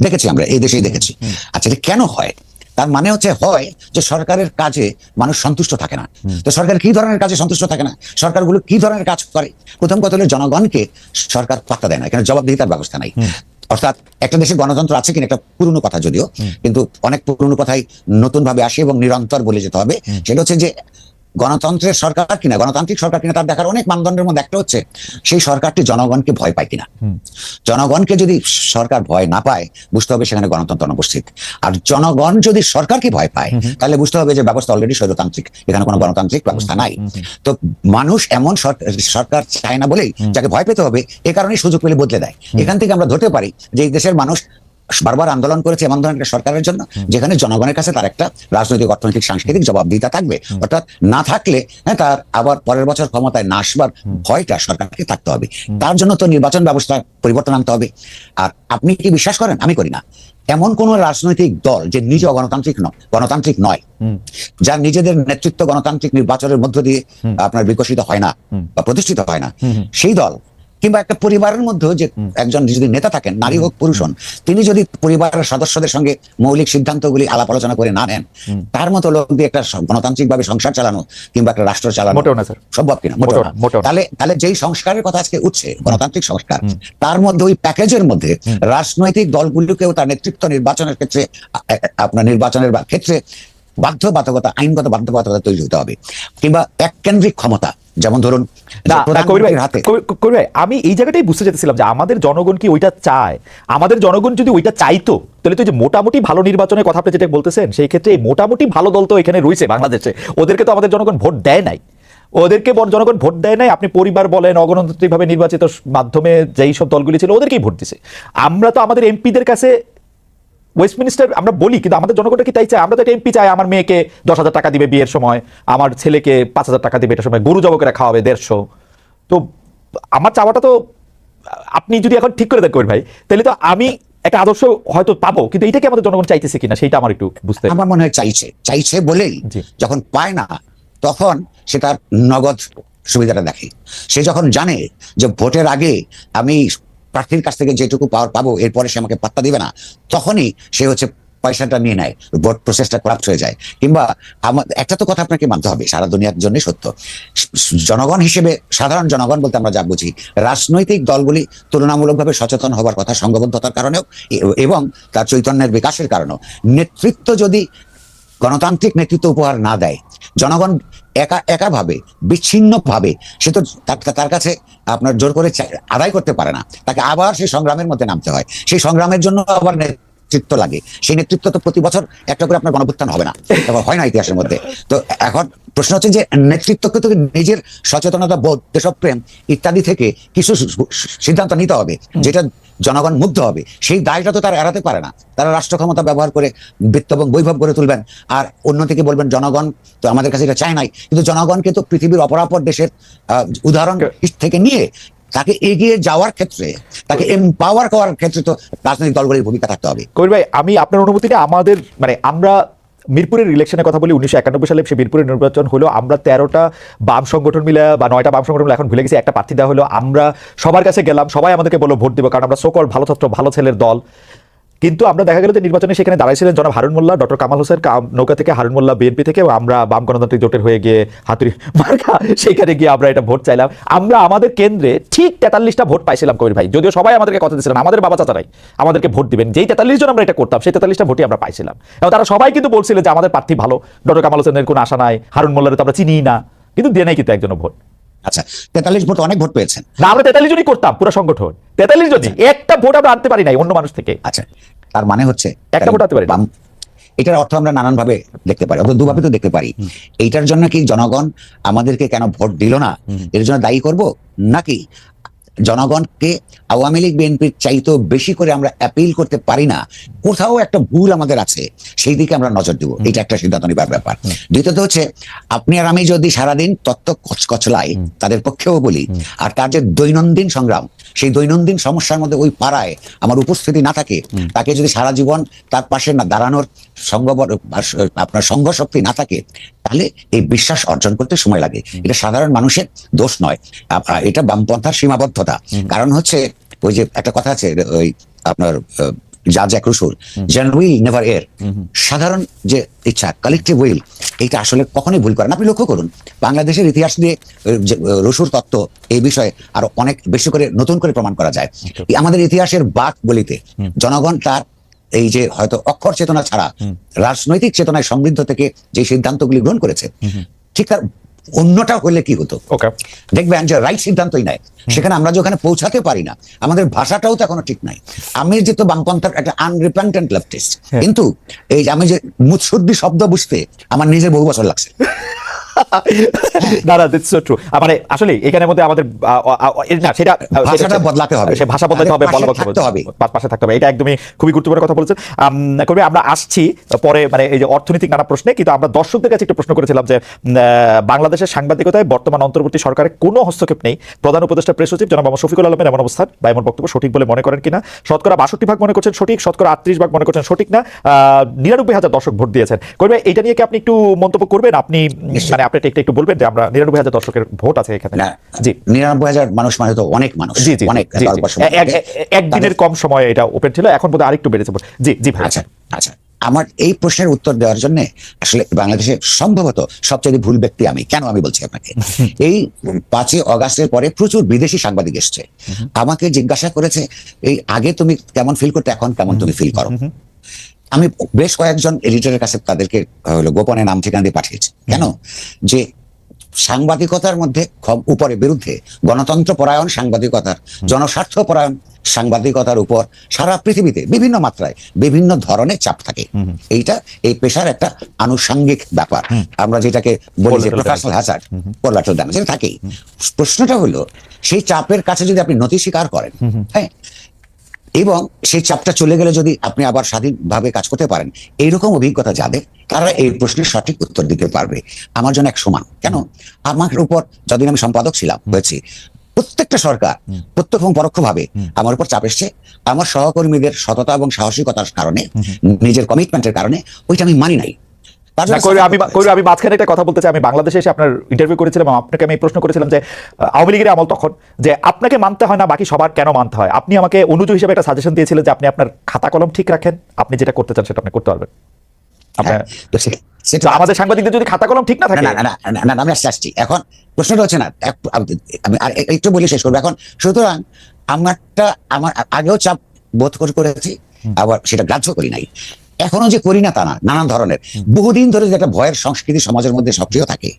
দেখেছি আমরা, এই দেশেই দেখেছি। আচ্ছা, এটা কেন হয়? তার মানে হচ্ছে হয় যে সরকারের কাজে মানুষ সন্তুষ্ট থাকে না। তো সরকার কি ধরনের কাজে সন্তুষ্ট থাকে না, সরকারগুলো কি ধরনের কাজ করে, প্রথম কথা হলো জনগণকে সরকার পাত্তা দেয় না, এখানে জবাবদিহিতার ব্যবস্থা নাই। অর্থাৎ একটা দেশে গণতন্ত্র আছে কিনা একটা পুরনো কথা যদিও, কিন্তু অনেক পুরনো কথাই নতুন ভাবে আসে এবং নিরন্তর বলে যেতে হবে। সেটা হচ্ছে যে গণতন্ত্রের সরকার কিনা, গণতান্ত্রিক সরকার কিনা, তার দেখার অনেক মানদণ্ডের মধ্যে একটা হচ্ছে সেই সরকারটি জনগণকে ভয় পায় কিনা। জনগণকে যদি সরকার ভয় না পায়, বুঝতে হবে সেখানে গণতন্ত্র অনুপস্থিত। আর জনগণ যদি সরকারকে ভয় পায়, তাহলে বুঝতে হবে যে ব্যবস্থা অলরেডি স্বৈরতান্ত্রিক, এখানে কোনো গণতান্ত্রিক ব্যবস্থা নাই। তো মানুষ এমন সরকার চায় না বলেই যাকে ভয় পেতে হবে, এ কারণেই সুযোগ পেলে বদলে দেয়। এখান থেকে আমরা ধরতে পারি যে এই দেশের মানুষ বারবার আন্দোলন করেছে এমন ধরনের একটা সরকারের জন্য যেখানে জনগণের কাছে তার একটা রাজনৈতিক, অর্থনৈতিক, সাংস্কৃতিক জবাবদিহিতা থাকবে। অর্থাৎ না থাকলে তার আবার পরের বছর ক্ষমতায় না আসবার ভয়টা সরকারকে থাকতে হবে। তার জন্য তো নির্বাচন ব্যবস্থা পরিবর্তন আনতে হবে। আর আপনি কি বিশ্বাস করেন? আমি করি না এমন কোন রাজনৈতিক দল যে নিজে গণতান্ত্রিক নয়, যার নিজেদের নেতৃত্ব গণতান্ত্রিক নির্বাচনের মধ্য দিয়ে আপনার বিকশিত হয় না বা প্রতিষ্ঠিত হয় না, সেই দল কিংবা একটা পরিবারের মধ্যে যে একজন যদি নেতা থাকেন, নারী হোক পুরুষ হন, তিনি যদি পরিবারের সদস্যদের সঙ্গে মৌলিক সিদ্ধান্তগুলি আলাপ আলোচনা করে না নেন, তার মতো লোক দিয়ে একটা গণতান্ত্রিক ভাবে সংসার চালানো কিংবা একটা রাষ্ট্র চালানো সম্ভব কিনা? তাহলে যেই সংস্কারের কথা আজকে উঠছে, গণতান্ত্রিক সংস্কার, তার মধ্যে ওই প্যাকেজের মধ্যে রাজনৈতিক দলগুলোকেও তার নেতৃত্ব নির্বাচনের ক্ষেত্রে, আপনার নির্বাচনের ক্ষেত্রে বাধ্যবাধকতা, আইনগত বাধ্যবাধকতা তৈরি হতে হবে। কিংবা এককেন্দ্রিক ক্ষমতা, যেমন ধরুন আমি এই জায়গাটাই বুঝতে যেতেছিলাম যে আমাদের জনগণ কি ওইটা চায়? আমাদের জনগণ যদি ওইটা চাইতো, তাহলে তো যে মোটামুটি ভালো নির্বাচনের কথা আপনি যেটা বলতেছেন, সেই ক্ষেত্রে মোটামুটি ভালো দল তো এখানে রয়েছে বাংলাদেশে, ওদেরকে তো আমাদের জনগণ ভোট দেয় নাই। জনগণ ভোট দেয় নাই। আপনি পরিবার বলেন, অগণতান্ত্রিক ভাবে নির্বাচিত মাধ্যমে যেই সব দলগুলি ছিল ওদেরকেই ভোট দিছে। আমরা তো আমাদের এমপিদের কাছে ওয়েস্টমিনিস্টার আমরা বলি, কিন্তু আমাদের জনগণটা কি তাই চায়? আমরা তো একটা এমপি চাই, আমার মেয়েকে 10,000 টাকা দিবে বিয়ের সময়, আমার ছেলেকে 5,000 টাকা দিবে এটার সময়, গরু জব করে খাওয়াবে 150। তো আমার চাওয়াটা তো আপনি যদি এখন ঠিক করে দেন কবির ভাই, তাহলে তো আমি একটা আদর্শ হয়তো পাবো, কিন্তু এইটাকে আমাদের জনগণ চাইতেছে কিনা সেটা আমার একটু বুঝতে। আমার মনে হয় চাইছে বলেই যখন পায় না, তখন সে তার নগদ সুবিধাটা দেখে। সে যখন জানে যে ভোটের আগে আমি প্রার্থীর কাছ থেকে যেটুকু পাওয়ার পাবো, এরপরে সে আমাকে পাত্তা দিবে না, তখনই সে হচ্ছে পয়সাটা নিয়ে নেয়, ভোট প্রসেসটা করাপ্ট হয়ে যায়। কিংবা একটা তো কথা আপনাকে মানতে হবে, সারা দুনিয়ার জন্য সত্য, জনগণ হিসেবে, সাধারণ জনগণ বলতে আমরা যা বুঝি, রাজনৈতিক দলগুলি তুলনামূলকভাবে সচেতন হবার কথা সংঘবদ্ধতার কারণেও এবং তার চৈতন্যের বিকাশের কারণেও। নেতৃত্ব যদি গণতান্ত্রিক নেতৃত্ব উপহার না দেয়, জনগণ একা ভাবে, বিচ্ছিন্ন ভাবে, সে তো তার কাছে আপনার জোর করে আদায় করতে পারে না, তাকে আবার সেই সংগ্রামের মধ্যে নামতে হয়। সেই সংগ্রামের জন্য আবার নেতৃত্ব লাগে। সেই নেতৃত্ব তো প্রতি বছর একটা করে আপনার গণভুত্থান হবে না, হয় না ইতিহাসের মধ্যে। তো এখন প্রশ্ন হচ্ছে যে নেতৃত্বকে তো নিজের সচেতনতা বোধ, দেশপ্রেম ইত্যাদি থেকে কিছু সিদ্ধান্ত নিতে হবে যেটা জনগণ মুগ্ধ হবে। সেই দায়টা তো তারা এড়াতে পারে না। তারা রাষ্ট্র ক্ষমতা ব্যবহার করে বৃত্ত এবং বৈভব গড়ে তুলবেন, আর অন্যদিকে বলবেন জনগণ তো আমাদের কাছে এটা চায় নাই। কিন্তু জনগণকে তো পৃথিবীর অপরাপর দেশের উদাহরণ থেকে নিয়ে তাকে এগিয়ে যাওয়ার ক্ষেত্রে, তাকে এম্পাওয়ার করার ক্ষেত্রে তো রাজনৈতিক দলগুলির ভূমিকা থাকতে হবে। কবির ভাই, আমি আপনার অনুমতিটা আমাদের, মানে আমরা মিরপুরের ইলেকশনের কথা বলি, 1991 সালে সে মিরপুরের নির্বাচন হলো, আমরা 13টা বাম সংগঠন মিলে বা 9টা বাম সংগঠন মিলে, এখন ভুলে গেছি, একটা প্রার্থী দেওয়া হলো, আমরা সবার কাছে গেলাম, সবাই আমাদেরকে বললো ভোট দিব, কারণ আমরা সকল ভালো ছাত্র ভালো ছেলের দল। কিন্তু আমরা দেখা গেল যে নির্বাচনে সেখানে দাঁড়াইছিলেন জনাব হারুন মোল্লা, ডক্টর কামাল হোসেন নৌকা থেকে, হারুন মোল্লা বিএনপি থেকে, আমরা বাম গণতান্ত্রিক জোটের হয়ে গিয়ে হাতুড়ি মার্কা, সেখানে গিয়ে আমরা এটা ভোট চাইলাম। আমরা আমাদের কেন্দ্রে ঠিক 43টা ভোট পাইছিলাম কবির ভাই, যদিও সবাই আমাদেরকে কথা দিয়েছিলেন আমাদের বাবা চাচারাই আমাদেরকে ভোট দিবেন, যেই 43 জন আমরা এটা করতাম সেই 43টা ভোটই আমরা পাইছিলাম। এবং তারা সবাই কিন্তু বলছিলেন যে আমাদের প্রার্থী ভালো, ডক্টর কামাল হোসেনের কোনো আশা নাই, হারুন মোল্লারে তো আমরা চিনি না, কিন্তু দিয়ে নাই কিন্তু একজনও ভোট। আচ্ছা, 43 ভোট অনেক ভোট পেয়েছেন না, আমরা 43 জনই করতাম পুরো সংগঠন, 43 জনই, একটা ভোট আমরা আনতে পারি নাই অন্য মানুষ থেকে। আচ্ছা, তার মানে হচ্ছে একটা ভোট আনতে পারি না। এটার অর্থ আমরা নানান ভাবে দেখতে পারি, অথবা দুভাবে তো দেখতে পারি। এইটার জন্য কি জনগণ আমাদেরকে কেন ভোট দিল না এর জন্য দায়ী করব, নাকি জনগণকে আওয়ামী লীগ বিএনপির চাইতেও বেশি করে আমরা অ্যাপিল করতে পারি না, কোথাও একটা ভুল আমাদের আছে, সেই দিকে আমরা নজর দিব, এটা একটা সিদ্ধান্ত নেবার ব্যাপার। দ্বিতীয়ত হচ্ছে, আপনি আর আমি যদি সারাদিন তত্ত্ব কচকচলাই তাদের পক্ষেও বলি, আর তার যে দৈনন্দিন সংগ্রাম, সেই দৈনন্দিন সমস্যার মধ্যে ওই পাড়ায় আমার উপস্থিতি না থাকে, তাকে যদি সারা জীবন তার পাশে না দাঁড়ানোর আপনার সংঘ শক্তি না থাকে, তাহলে এই বিশ্বাস অর্জন করতে সময় লাগে। এটা সাধারণ মানুষের দোষ নয়, এটা বামপন্থার সীমাবদ্ধতা। কারণ হচ্ছে ওই যে একটা কথা আছে, ওই আপনার জাজ জ্যাক রুসোর, জেনারেল উইল নেভার এর, সাধারণ যে ইচ্ছা কালেকটিভ উইল, এটা আসলে কখনোই ভুল করে না। আপনি লক্ষ্য করুন, বাংলাদেশের ইতিহাস দিয়ে রসুর তত্ত্ব এই বিষয়ে আরো অনেক বেশি করে নতুন করে প্রমাণ করা যায়। আমাদের ইতিহাসের বাক বলিতে জনগণ তার এই যে হয়তো অক্ষর চেতনা ছাড়া রাজনৈতিক চেতনায় সমৃদ্ধ থেকে যে সিদ্ধান্তগুলি গ্রহণ করেছে, ঠিক তার অন্যটা হলে কি হতো দেখবেন যে রাইট সিদ্ধান্তই নাই, সেখানে আমরা যেখানে পৌঁছাতে পারি না, আমাদের ভাষাটাও তো এখনো ঠিক নাই। আমি যেহেতু বামপন্থার একটা আনরিপেন্টেন্ট লেফটিস্ট, কিন্তু এই যে আমি যে মুৎসুদ্দি শব্দ বুঝতে আমার নিজের বহু বছর লাগছে। না, দ্যাটস সো ট্রু। মানে আসলে এখানের মধ্যে আমাদের না, সেটা ভাষাটা বদলাতে হবে, সে ভাষা বদলাতে হবে, থাকতে হবে, পাশে থাকতে হবে। এটা একদমই খুবই গুরুত্বপূর্ণ কথা বলেছেন। করবে আমরা আসছি পরে, মানে এই যে অর্থনৈতিক নানা প্রশ্নে, কিন্তু আমরা দর্শকদের কাছে একটা প্রশ্ন করেছিলাম যে বাংলাদেশের সাংবাদিকতায় বর্তমান অন্তর্বর্তী সরকারের কোনো হস্তক্ষেপ নেই, প্রধান উপদেষ্টা প্রেস সচিব জনাব মোহাম্মদ শফিকুল আলমের এমন অবস্থান বা এমন বক্তব্য সঠিক বলে মনে করেন কিনা? শতকরা 62% মনে করছেন সঠিক, শতকরা 38% মনে করছেন সঠিক না, 99,000 দর্শক ভোট দিয়েছেন। করবে এটা নিয়ে কি আপনি একটু মন্তব্য করবেন? আপনি মানে আপনি একটু বলবেন যে আমরা 99,000 দর্শকের ভোট আছে এখানে। জি, 99,000 মানুষ মানে তো অনেক মানুষ, অনেক। একদিনের কম সময়ে এটা ওপেন ছিল, এখন বোধহয় আরেকটু বেড়েছে। জি জি ভাই। আচ্ছা আচ্ছা, আমার এই প্রশ্নের উত্তর দেওয়ার জন্য আসলে বাংলাদেশে সম্ভবত সবচেয়ে ভুল ব্যক্তি আমি। কেন আমি বলছি আপনাকে, এই 5ই অগাস্টের পরে প্রচুর বিদেশি সাংবাদিক এসছে, আমাকে জিজ্ঞাসা করেছে এই আগে তুমি কেমন ফিল করতে, এখন কেমন তুমি ফিল করো। আমি বেশ কয়েকজন এডিটরের কাছে তাদেরকে গোপনে নাম ঠিকানা দিয়ে পাঠিয়েছি। কেন? যে সাংবাদিকতার মধ্যে উপরে বিরুদ্ধে গণতন্ত্র পরায়ণ সাংবাদিকতার, জনস্বার্থ পরায়ণ সাংবাদিকতার উপর সারা পৃথিবীতে বিভিন্ন মাত্রায় বিভিন্ন ধরনের চাপ থাকে। এইটা এই পেশার একটা আনুষঙ্গিক ব্যাপার, আমরা যেটাকে বলি যে প্রফেশনাল হ্যাজার্ড, কোলাটারাল ড্যামেজ, এটা থাকেই। প্রশ্নটা হলো, সেই চাপের কাছে যদি আপনি নতি স্বীকার করেন, হ্যাঁ, এবং সেই চাপটা চলে গেলে যদি আপনি আবার স্বাধীনভাবে কাজ করতে পারেন, এইরকম অভিজ্ঞতা যাদের, তারা এই প্রশ্নের সঠিক উত্তর দিতে পারবে। আমার জন্য এক সমান। কেন? আমার উপর যতদিন আমি সম্পাদক ছিলাম হয়েছি, প্রত্যেকটা সরকার প্রত্যক্ষ এবং পরোক্ষভাবে আমার উপর চাপ এসছে, আমার সহকর্মীদের সততা এবং সাহসিকতার কারণে, নিজের কমিটমেন্টের কারণে, ওইটা আমি মানি নাই। আমি মাঝখানে একটা কথা বলতে চাই। আমি বাংলাদেশে এসে আপনার ইন্টারভিউ করেছিলাম, আপনাকে আমি প্রশ্ন করেছিলাম যে আওয়ামী লীগের আমল তখন, যে আপনাকে মানতে হয় না, বাকি সবার কেন মানতে হয়? আপনি আমাকে অনুযায়ী হিসেবে একটা সাজেশন দিয়েছিলেন যে আপনি আপনার খাতা কলম ঠিক রাখেন, আপনি যেটা করতে চান সেটা আপনি করতে পারবেন। আমাদের সাংবাদিকদের যদি খাতা কলম ঠিক না থাকে, না আমি আসছি। এখন প্রশ্নটা হচ্ছে না, আমি একটু বলি শেষ করবো। এখন সুতরাং আমার আগেও চাপ বোধ করেছি, আবার সেটা গ্রাহ্য করি নাই, এখনো যে করি না তা না। নানান ধরনের বহুদিন ধরে যে একটা ভয়ের সংস্কৃতি সমাজের মধ্যে সক্রিয় থাকে,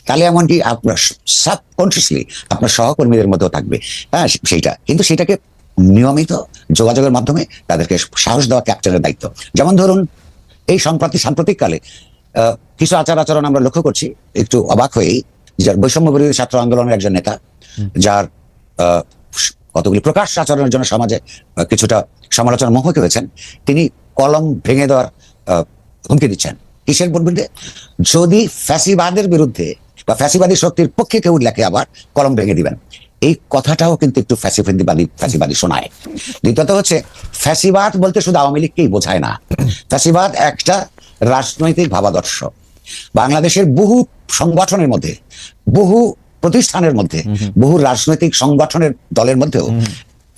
তাহলে এমনকি আপনার সাবকনসিয়াসলি আপনার সহকর্মীদের মধ্যেও থাকবে, হ্যাঁ, সেইটা। কিন্তু সেটাকে নিয়মিত যোগাযোগের মাধ্যমে তাদেরকে সাহস দেওয়া ক্যাপ্টেনের দায়িত্ব। যেমন ধরুন, এই সাম্প্রতিককালে কিছু আচরণ আমরা লক্ষ্য করছি একটু অবাক হয়েই, যার বৈষম্য বিরোধী ছাত্র আন্দোলনের একজন নেতা, যার কতগুলি প্রকাশ আচরণের জন্য সমাজে কিছুটা সমালোচনার মুখোমুখি হয়েছেন, তিনি কলম ভেঙে দেওয়ার হুমকি দিচ্ছেন। কিসের বিরুদ্ধে? যদি ফ্যাসিবাদের বিরুদ্ধে বা ফ্যাসিবাদী শক্তির পক্ষে কেউ লেখে, আবার কলম ভেঙে দিবেন। এই কথাটাও কিন্তু একটু ফ্যাসিবাদী শোনায়। দ্বিতীয়ত হচ্ছে, ফ্যাসিবাদ বলতে শুধু আওয়ামী লীগকেই বোঝায় না। ফ্যাসিবাদ একটা রাজনৈতিক ভাবাদর্শ বাংলাদেশের বহু সংগঠনের মধ্যে, বহু প্রতিষ্ঠানের মধ্যে, বহু রাজনৈতিক সংগঠনের দলের মধ্যেও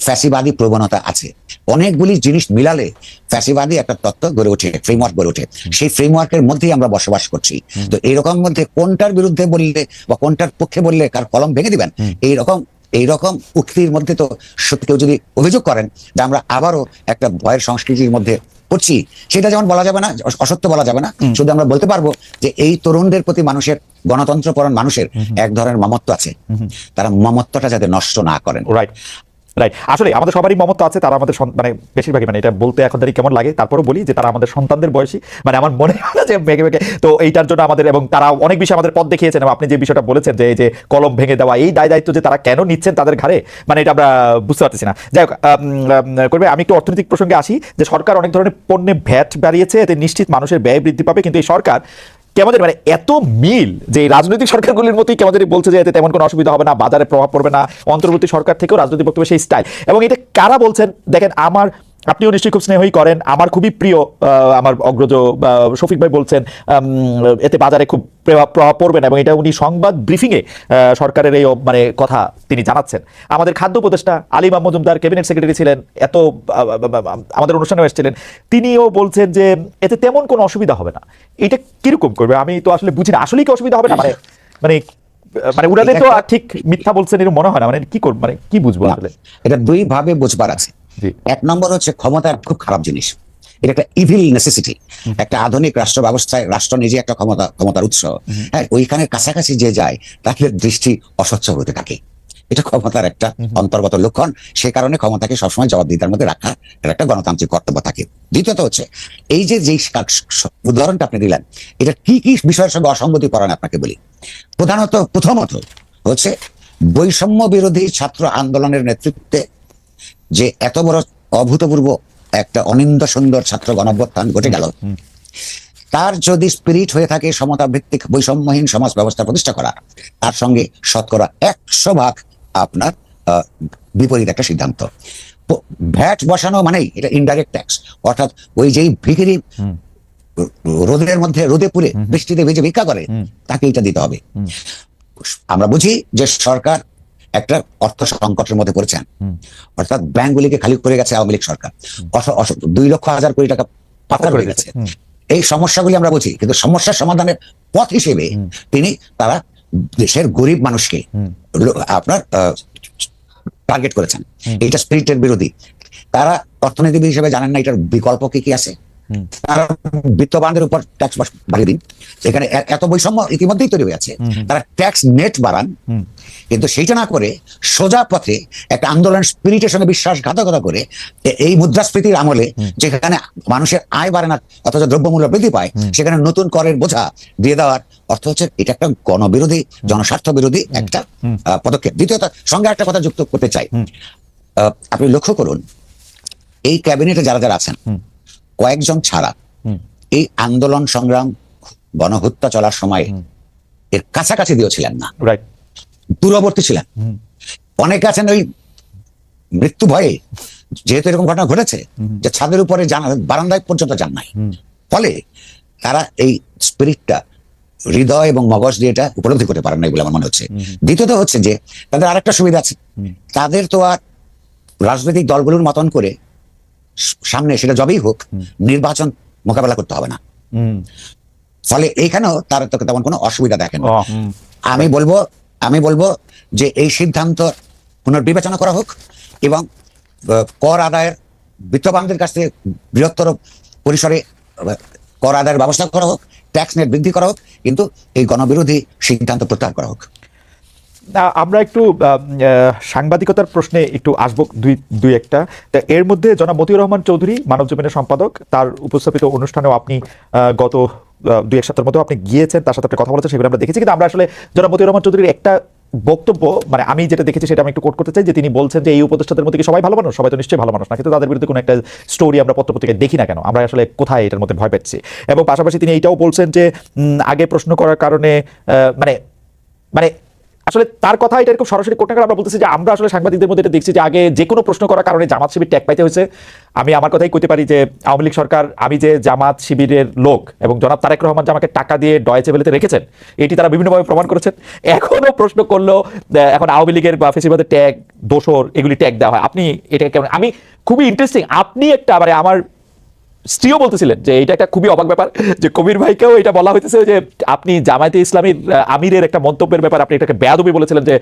ফ্যাসিবাদী প্রবণতা আছে। অনেকগুলি জিনিস মিলালে ফ্যাসিবাদী একটা তত্ত্ব গড়ে ওঠে, ফ্রেমওয়ার্ক গড়ে ওঠে। সেই ফ্রেমওয়ার্কের মধ্যেই আমরা বসবাস করছি। তো এইরকম মধ্যে কোনটার বিরুদ্ধে বললে বা কোনটার পক্ষে বললে কার কলম ভেঙে দিবেন, এইরকম উক্তির মধ্যে তো সত্যি কেউ যদি অভিযোগ করেন যে আমরা আবারও একটা ভয়ের সংস্কৃতির মধ্যে পড়ছি, সেটা যেমন বলা যাবে না, অসত্য বলা যাবে না। শুধু আমরা বলতে পারবো যে এই তরুণদের প্রতি মানুষের, গণতন্ত্রপরণ মানুষের এক ধরনের মমত্ব আছে, তারা মমত্বটা যাতে নষ্ট না করেন। রাইট। আসলে আমাদের সবারই মমত্ব আছে, তারা আমাদের মানে বেশিরভাগই, মানে এটা বলতে এখন দাঁড়িয়ে কেমন লাগে, তারপরও বলি যে তারা আমাদের সন্তানদের বয়সী, মানে আমার মনে হয় না যে ভেঙে ভেঙে। তো এইটার জন্য আমাদের, এবং তারা অনেক বেশি আমাদের পথ দেখিয়েছেন। এবং আপনি যে বিষয়টা বলেছেন যে এই যে কলম ভেঙে দেওয়া, এই দায়িত্ব যে তারা কেন নিচ্ছেন তাদের ঘাড়ে, মানে এটা আমরা বুঝতে পারতেছি না। যাই হোক, করবে আমি একটু অর্থনৈতিক প্রসঙ্গে আসি, যে সরকার অনেক ধরনের পণ্যে ভ্যাট বাড়িয়েছে, এতে নিশ্চিত মানুষের ব্যয় বৃদ্ধি পাবে, কিন্তু এই সরকার কেমন মানে এত মিল যে রাজনৈতিক সরকারগুলির মতোই কেমন বলছে যে এতে তেমন কোনো অসুবিধা হবে না, বাজারে প্রভাব পড়বে না, অন্তর্বর্তী সরকার থেকেও রাজনৈতিক বক্তব্য সেই স্টাইল। এবং এটা কারা বলছেন দেখেন, আপনিও নিশ্চয়ই খুব স্নেহই করেন, আমার খুবই প্রিয় আমার অগ্রজ শফিক ভাই বলছেন এতে বাজারে খুব প্রভাব পড়বে না, এবং এটা উনি সংবাদ ব্রিফিংয়ে সরকারের এই মানে কথা তিনি জানাচ্ছেন। আমাদের খাদ্য উপদেষ্টা আলিমা মজুমদার ক্যাবিনেট সেক্রেটারি ছিলেন, এত আমাদের অনুষ্ঠানেও এসেছিলেন, তিনিও বলছেন যে এতে তেমন কোনো অসুবিধা হবে না। এটা কিরকম করবে আমি তো আসলে বুঝি না, আসলেই কি অসুবিধা হবে না? মানে উনাদের তো ঠিক মিথ্যা বলছেন এরকম মনে হয় না, মানে কি করব, মানে কি বুঝবো আসলে? এটা দুই ভাবে বুঝবার আছে। এক নম্বর হচ্ছে ক্ষমতা খুব খারাপ জিনিস, এটা একটা ইভিল নেসেসিটি। একটা আধুনিক রাষ্ট্র ব্যবস্থায় রাষ্ট্র নিজে একটা ক্ষমতার উৎস। হ্যাঁ, ওইখানে কাছাকাছি যে যায় তাকে দৃষ্টি অস্বচ্ছ হতে থাকে, এটা ক্ষমতার একটা অন্তর্গত লক্ষণ। সে কারণে ক্ষমতাকে সবসময় জবাবদিহিতার মধ্যে রাখা এটা একটা গণতান্ত্রিক কর্তব্য থাকে। দ্বিতীয়ত হচ্ছে এই যে উদাহরণটা আপনি দিলেন, এটা কি কি বিষয়ের সঙ্গে অসঙ্গতি করেন আপনাকে বলি। প্রথমত হচ্ছে বৈষম্য বিরোধী ছাত্র আন্দোলনের নেতৃত্বে যে এত বড় অভূতপূর্ব একটা অনিন্দ সুন্দর ছাত্র গণঅভ্যুত্থান ঘটে গেল, তার যদি স্পিরিট হয়ে থাকে সমতা ভিত্তিক বৈষম্যহীন সমাজ ব্যবস্থা প্রতিষ্ঠা করা, তার সঙ্গে শতকরা 100% আপনার বিপরীত একটা সিদ্ধান্ত। ভ্যাট বসানো মানেই এটা ইনডাইরেক্ট ট্যাক্স, অর্থাৎ ওই যেই ভিখিরি রোদের মধ্যে রোদে পুড়ে বৃষ্টিতে ভিজে ভিক্ষা করে তাকে এটা দিতে হবে। আমরা বুঝি যে সরকার একটা অর্থ সংকটের মধ্যে পড়েছেন, অর্থাৎ ব্যাংকগুলিকে খালি করে গেছে আওয়ামী লীগ সরকার, 2,00,000 কোটি টাকা পাচার করে গেছে। এই সমস্যাগুলি আমরা বুঝি, কিন্তু সমস্যার সমাধানের পথ হিসেবে তারা দেশের গরিব মানুষকে আপনার টার্গেট করেছেন। এটা স্পিরিটের বিরোধী। তারা অর্থনীতিবিদ হিসেবে জানেন না এটার বিকল্প কি কি আছে। তারা বিত্তবানদের উপর ট্যাক্স বাড়িয়ে দিন, এখানে এত বৈষম্য ইতিমধ্যেই তৈরি হয়ে আছে। তারা ট্যাক্স নেট বাড়ান, কিন্তু সেইটা না করে সোজা পথে একটা আন্দোলন স্পিরিটের সঙ্গে বিশ্বাসঘাতকতা করে এই মুদ্রাস্ফীতির আমলে যেখানে মানুষের আয় বাড়ে না অথচ দ্রব্যমূল্য বৃদ্ধি পায়, সেখানে নতুন করের বোঝা দিয়ে দেওয়ার অর্থ হচ্ছে এটা একটা গণবিরোধী, জনস্বার্থ বিরোধী একটা পদক্ষেপ। দ্বিতীয়ত সঙ্গে একটা কথা যুক্ত করতে চাই, আপনি লক্ষ্য করুন এই ক্যাবিনেটে যারা যারা আছেন কয়েকজন ছাড়া এই আন্দোলন সংগ্রাম গণহত্যা চলার সময় এর কাছাকাছি দিয়েছিলেন না, দূরবর্তী ছিলেন। অনেকে আছেন ওই মৃত্যু ভয়ে, যেহেতু এরকম ঘটনা ঘটেছে যে ছাদের উপরে বারান্দায় পর্যন্ত যান নাই, ফলে তারা এই স্পিরিটটা হৃদয় এবং মগজ দিয়ে এটা উপলব্ধি করতে পারেন নাই বলে আমার মনে হচ্ছে। দ্বিতীয়ত হচ্ছে যে তাদের আরেকটা সুবিধা আছে, তাদের তো আর রাজনৈতিক দলগুলোর মতন করে সামনে সেটা যবেই হোক নির্বাচন মোকাবেলা করতে হবে না, ফলে এইখানেও তার তো তেমন কোনো অসুবিধা দেখেন না। আমি বলবো যে এই সিদ্ধান্ত পুনর্বিবেচনা করা হোক এবং কর আদায়ের বিত্তবানদের কাছ থেকে বৃহত্তর পরিসরে কর আদায়ের ব্যবস্থা করা হোক, ট্যাক্স নেট বৃদ্ধি করা হোক, কিন্তু এই গণবিরোধী সিদ্ধান্ত প্রত্যাহার করা হোক। আমরা একটু সাংবাদিকতার প্রশ্নে একটু আসবো দুই একটা। এর মধ্যে জনাব মতিউর রহমান চৌধুরী মানবজমিনের সম্পাদক, তার উপস্থাপিত অনুষ্ঠানেও আপনি গত 2-1 সপ্তাহের মতো আপনি গিয়েছেন, তার সাথে আপনি কথা বলেছেন, সেগুলো আমরা দেখেছি। কিন্তু আমরা আসলে জনাব মতিউর রহমান চৌধুরীর একটা বক্তব্য, মানে আমি যেটা দেখেছি সেটা আমি একটু কোট করতে চাই, যে তিনি বলছেন যে এই উপদেষ্টাদের মধ্যে কি সবাই ভালো মানুষ? সবাই তো নিশ্চয়ই ভালো মানুষ না, কিন্তু তাদের বিরুদ্ধে কোনো একটা স্টোরি আমরা পত্রপত্রিকায় দেখি না কেন, আমরা আসলে কোথায় এটার মধ্যে ভয় পাচ্ছি। এবং পাশাপাশি তিনি এইটাও বলছেন যে আগে প্রশ্ন করার কারণে মানে আসলে তার কথা এটা এরকম সরাসরি কোট না করে আমরা বলতেছি যে আমরা আসলে সাংবাদিকদের মধ্যে এটা দেখছি যে আগে যে কোনো প্রশ্ন করার কারণে জামাত শিবির ট্যাগ পাইতে হয়েছে। আমি আমার কথাই কইতে পারি যে আওয়ামী লীগ সরকার, আমি যে জামাত শিবিরের লোক এবং জনাব তারেক রহমান যে আমাকে টাকা দিয়ে ডয়েচে ভেলেতে রেখেছেন, এটি তারা বিভিন্নভাবে প্রমাণ করেছেন। এখনো প্রশ্ন করলেও এখন আওয়ামী লীগের বা ফেসিবাদের ট্যাগ, দোসর, এগুলি ট্যাগ দেওয়া হয়। আপনি এটা কেমন? আমি খুবই ইন্টারেস্টিং, আপনি একটা মানে আমার স্ত্রীও বলতেছিলেন যে এটা একটা খুবই অবাক ব্যাপার যে কবির ভাইকেও এটা বলা হইতেছে যে আপনি জামায়াতে ইসলামীর আমিরের একটা মন্তব্যের ব্যাপার আপনি এটাকে বেয়াদবি বলেছিলেন যে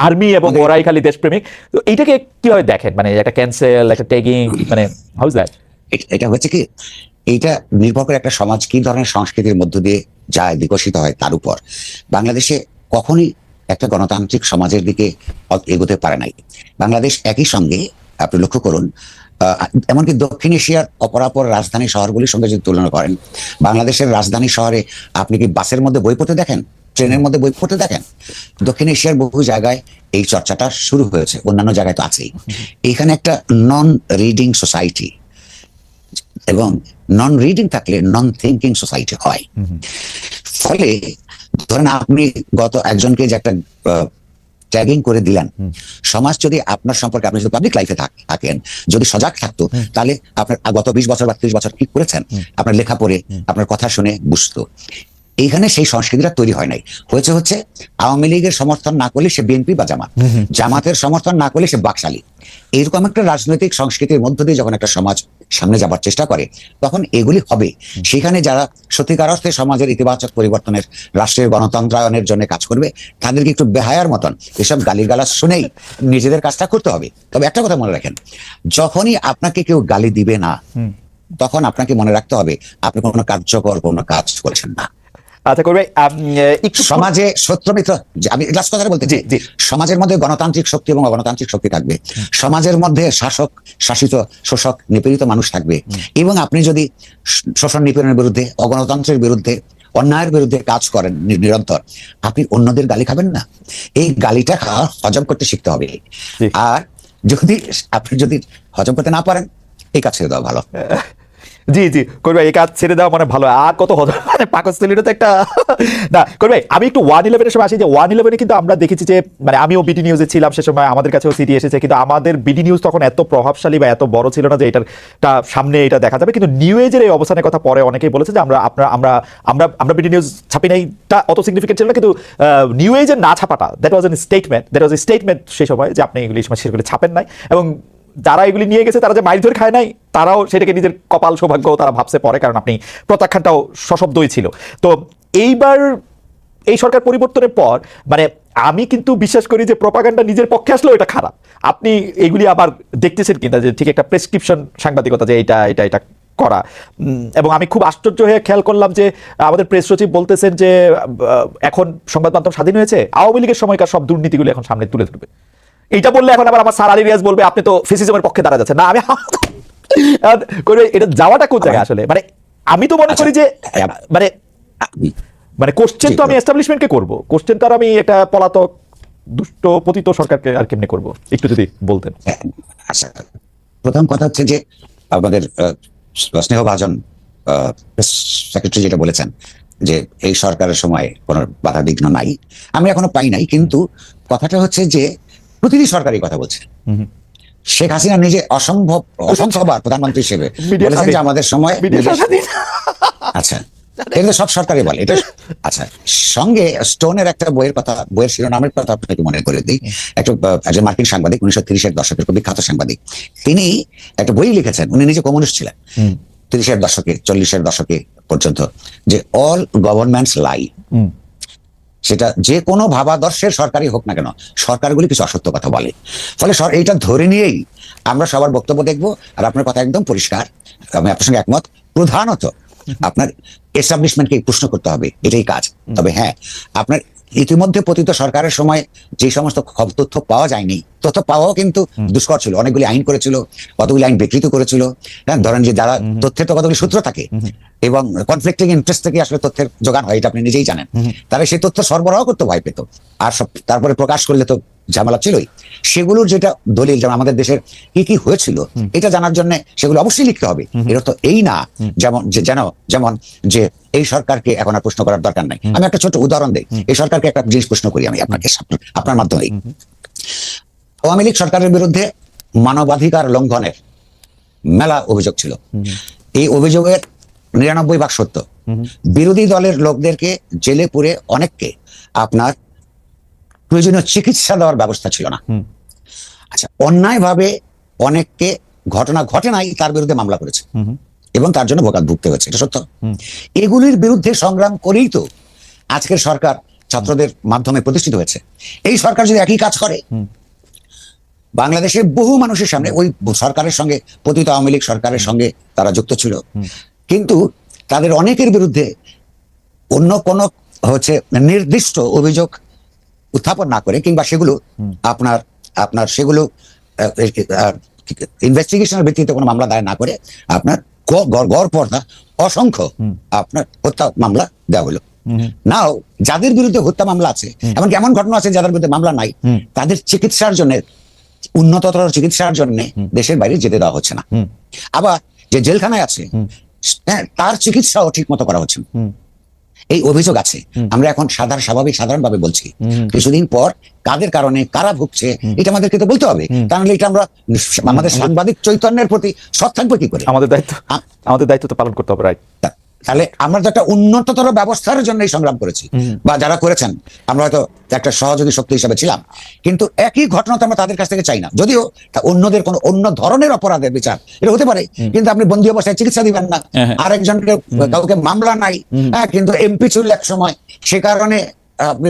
আর্মি এবং ওরাই খালি দেশপ্রেমিক। তো এইটাকে কিভাবে দেখেন, মানে একটা ক্যান্সেল, একটা ট্যাগিং, মানে হাউ ইজ দ্যাট? এটা হচ্ছে কি, এইটা নির্ভর করে একটা সমাজ কি ধরনের সংস্কৃতির মধ্য দিয়ে যায়, বিকশিত হয় তার উপর। বাংলাদেশে কখনই একটা গণতান্ত্রিক সমাজের দিকে এগোতে পারে নাই। বাংলাদেশ একই সঙ্গে আপনি লক্ষ্য করুন, এমনকি দক্ষিণ এশিয়ার অপরাপর রাজধানী শহরগুলির সঙ্গে যদি তুলনা করেন, বাংলাদেশের রাজধানী শহরে আপনি কি বাসের মধ্যে বই পড়তে দেখেন, ট্রেনের মধ্যে বই পড়তে দেখেন? দক্ষিণ এশিয়ার বহু জায়গায় এই চর্চাটা শুরু হয়েছে, অন্যান্য জায়গায় তো আছেই। এখানে একটা নন রিডিং সোসাইটি, এবং নন রিডিং থাকলে নন থিঙ্কিং সোসাইটি হয়। ফলে ধরেন আপনি গত একজনকে যে একটা ট্যাগিং করে দিলেন, সমাজ যদি আপনার সম্পর্কে, আপনি যদি পাবলিক লাইফে থাকেন, যদি সজাগ থাকতো, তাহলে আপনার গত 20 বছর বা 30 বছর কি করেছেন আপনার লেখা পড়ে, আপনার কথা শুনে বুঝতো। এইখানে সেই সংস্কৃতিটা তৈরি হয় নাই। হচ্ছে আওয়ামী লীগের সমর্থন না করলে সে বিএনপি বা জামাত, জামাতের সমর্থন না করলে সে বাকশালী। এইরকম একটা রাজনৈতিক সংস্কৃতির মধ্য দিয়ে যখন একটা সমাজ সামনে যাবার চেষ্টা করে, তখন এগুলি হবে। সেখানে যারা সত্যিকার অর্থে সমাজের ইতিবাচক পরিবর্তনের, রাষ্ট্রের গণতন্ত্রায়নের জন্য কাজ করবে, তাদেরকে একটু বেহায়ার মতন এসব গালিগালাজ শুনেই নিজেদের কাজটা করতে হবে। তবে একটা কথা মনে রাখেন, যখনই আপনাকে কেউ গালি দিবে না, তখন আপনাকে মনে রাখতে হবে আপনি কোনো কার্যকর কোনো কাজ করছেন না। আচ্ছা করবে একটু সমাজে শত্রু মিত্র, আমি লাস্ট কথা বলতে চাই, সমাজের মধ্যে গণতান্ত্রিক শক্তি এবং অগণতান্ত্রিক শক্তি থাকবে। সমাজের মধ্যে শাসক, শাসিত, শোষক, নিপীড়িত মানুষ থাকবে। এবং আপনি যদি শোষণ নিপীড়নের বিরুদ্ধে, অগণতন্ত্রের বিরুদ্ধে, অন্যায়ের বিরুদ্ধে কাজ করেন নিরন্তর, আপনি অন্যদের গালি খাবেন না। এই গালিটা হজম করতে শিখতে হবে। আর আপনি যদি হজম করতে না পারেন, এই কাজ ছেড়ে দেওয়া ভালো। জি জি করবে, এই কাজ ছেড়ে দেওয়া মানে ভালো। আর কত মানে পাকস্থলীটা তো একটা না করবে। আমি একটু 111-এর সময় আসি, যে 111-এ কিন্তু আমরা দেখেছি যে মানে আমিও বিডি নিউজে ছিলাম সে সময়, আমাদের কাছেও সিডি এসেছে, কিন্তু আমাদের বিডি নিউজ তখন এত প্রভাবশালী বা এত বড় ছিল না যে এটার সামনে এটা দেখা যাবে। কিন্তু নিউ এজের এই অবস্থানের কথা পরে অনেকেই বলেছে যে আমরা বিডি নিউজ ছাপি নাই, তা অত সিগনিফিকেন্ট ছিল না, কিন্তু নিউ এজের না ছাপাটা, দ্যাট ওয়াজ এ স্টেটমেন্ট সেই সময় যে আপনি এগুলি সময় সেগুলি ছাপেন নাই। এবং যারা এগুলি নিয়ে গেছে, তারা যে মাইর ধরে খায় নাই, তারাও সেটাকে নিজের কপাল সৌভাগ্য তারা ভাবছে পরে, কারণ আপনি প্রত্যাখ্যানটাও সশব্দই ছিল। তো এইবার এই সরকার পরিবর্তনের পর মানে আমি কিন্তু বিশ্বাস করি যে প্রপাগান্ডা নিজের পক্ষে আসলেও এটা খারাপ। আপনি এগুলি আবার দেখতেছেন কিনা যে ঠিক একটা প্রেসক্রিপশন সাংবাদিকতা, যে এটা করা। এবং আমি খুব আশ্চর্য হয়ে খেয়াল করলাম যে আমাদের প্রেস সচিব বলতেছেন যে এখন সংবাদ মাধ্যম স্বাধীন হয়েছে, আওয়ামী লীগের সময়কার সব দুর্নীতিগুলো এখন সামনে তুলে ধরবে। এইটা বললে এখন আবার আমার স্যার আলী রিয়াজ বলবে আপনি তো ফেসিজমের পক্ষে দাঁড়া যাচ্ছেন। না, আমি এটা যাওয়াটা কোন জায়গায় আসলে, মানে আমি তো মনে করি যে মানে কোশ্চেন তো আমি এস্টাবলিশমেন্টকে করব, কোশ্চেন তো আর আমি একটা পলাতক দুষ্ট পতিত সরকারকে আর কেমনে করব, একটু যদি বলতেন। আচ্ছা, প্রথম কথা হচ্ছে যে আমাদের স্নেহভাজন সেক্রেটারি যেটা বলেছেন যে এই সরকারের সময় কোনো বাধা বিঘ্ন নাই, আমি এখনো পাই নাই। কিন্তু কথাটা হচ্ছে যে প্রতিটি সরকারি কথা বলছে। শেখ হাসিনা নিজে অসংখ্যবার প্রধানমন্ত্রী হিসেবে বলেছেন যে আমাদের সময়, আচ্ছা এটা সব সরকারই বলে এটা। আচ্ছা, সঙ্গে স্টোনের একটা বইয়ের শিরোনামের কথা আপনাকে মনে করে দিই। একজন মার্কিন সাংবাদিক, 1930-এর দশকের খুব বিখ্যাত সাংবাদিক, তিনি একটা বই লিখেছেন। উনি নিজে কমিউনিস্ট ছিলেন 30-এর দশকে, 40-এর দশকে পর্যন্ত, যে অল গভর্নমেন্টস লাই। সেটা যে কোনো ভাবাদর্শের সরকারই হোক না কেন, সরকারগুলি কিছু অসত্য কথা বলে। ফলে এইটা ধরে নিয়েই আমরা সবার বক্তব্য দেখব। আর আপনার কথা একদম পরিষ্কার, আমি আপনার সঙ্গে একমত। প্রধানত আপনার এস্টাবলিশমেন্টকে প্রশ্ন করতে হবে, এটাই কাজ। তবে হ্যাঁ, আপনার ইতিমধ্যে পতিত সরকারের সময় যে সমস্ত তথ্য পাওয়া যায়নি, তথ্য পাওয়াও কিন্তু দুষ্কর ছিল। অনেকগুলি আইন করেছিল, কতগুলি আইন বিকৃত করেছিল। হ্যাঁ, ধরেন যে যারা তথ্যের তো কতগুলি সূত্র থাকে এবং কনফ্লিক্টিং ইন্টারেস্ট থেকে আসলে তথ্যের যোগান হয়, এটা আপনি নিজেই জানেন। তারা সেই তথ্য সরবরাহ করতে ভয় পেত, আর তারপরে প্রকাশ করলে তো ঝামেলা ছিলই, সেগুলোর যেটা দলিল, যেমন আমাদের দেশের কি কি হয়েছিল এটা জানার জন্য সেগুলো অবশ্যই লিখতে হবে। এটা তো এই না যেমন যে এই সরকারকে এখন আর প্রশ্ন করার দরকার নাই। আমি একটা ছোট উদাহরণ দিই, এই সরকারকে একটা জিনিস প্রশ্ন করি আমি আপনার মাধ্যমে। আওয়ামী লীগ সরকারের বিরুদ্ধে মানবাধিকার লঙ্ঘনের মেলা অভিযোগ ছিল। এই অভিযোগের 99% সত্য। বিরোধী দলের লোকদেরকে জেলে পুরে অনেককে আপনার প্রয়োজনীয় চিকিৎসা দেওয়ার ব্যবস্থা ছিল না। আচ্ছা, অন্যায়ভাবে অনেককে ঘটনা ঘটে নাই তার বিরুদ্ধে মামলা করেছে এবং তার জন্য ভোগান্তি ভুগতে হয়েছে, এটা সত্য। এগুলির বিরুদ্ধে সংগ্রাম করেই তো আজকের সরকার ছাত্রদের মাধ্যমে প্রতিষ্ঠিত হয়েছে। এই সরকার যদি একই কাজ করে, বাংলাদেশের বহু মানুষের সামনে ওই সরকারের সঙ্গে, পতিত আওয়ামী লীগ সরকারের সঙ্গে তারা যুক্ত ছিল, কিন্তু তাদের অনেকের বিরুদ্ধে অন্য কোনো নির্দিষ্ট অভিযোগ উত্থাপন না করে, কিংবা সেগুলো আপনার সেগুলো ইনভেস্টিগেশনের ভিত্তিতে কোনো মামলা দায়ের না করে আপনার গড় পর্দা অসংখ্য আপনার হত্যা মামলা দেওয়া হলো। নাও যাদের বিরুদ্ধে হত্যা মামলা আছে, এমনকি এমন ঘটনা আছে যাদের বিরুদ্ধে মামলা নাই, তাদের চিকিৎসার জন্য, উন্নততর চিকিৎসার জন্য দেশের বাইরে যেতে দেওয়া হচ্ছে না। আবার যে জেলখানায় আছে তার চিকিৎসাও ঠিক মতো করা হচ্ছে না। এই অভিযোগ আছে। আমরা এখন সাধারণভাবে বলছি, কিছুদিন পর কাদের কারণে কারা ভুগছে এটা আমাদেরকে তো বলতে হবে, তাহলে এটা আমরা আমাদের সাংবাদিক চৈতন্যের প্রতি সৎ থাকবে কি করে? আমাদের দায়িত্ব তো পালন করতে হবে, রাইট? তাহলে আমরা তো একটা উন্নততর ব্যবস্থার জন্যই সংগ্রাম করেছি, বা যারা করেছেন আমরা হয়তো একটা সহযোগী শক্তি হিসেবে ছিলাম, কিন্তু একই ঘটনা তো আমরা তাদের কাছ থেকে চাই না। যদিও অন্যদের কোনো অন্য ধরনের অপরাধের বিচার এটা হতে পারে, কিন্তু আপনি বন্দী অবস্থায় চিকিৎসা দিবেন না, আরেকজনকে কাউকে মামলা নাই, কিন্তু এমপি ছিল এক সময়, সে কারণে আপনি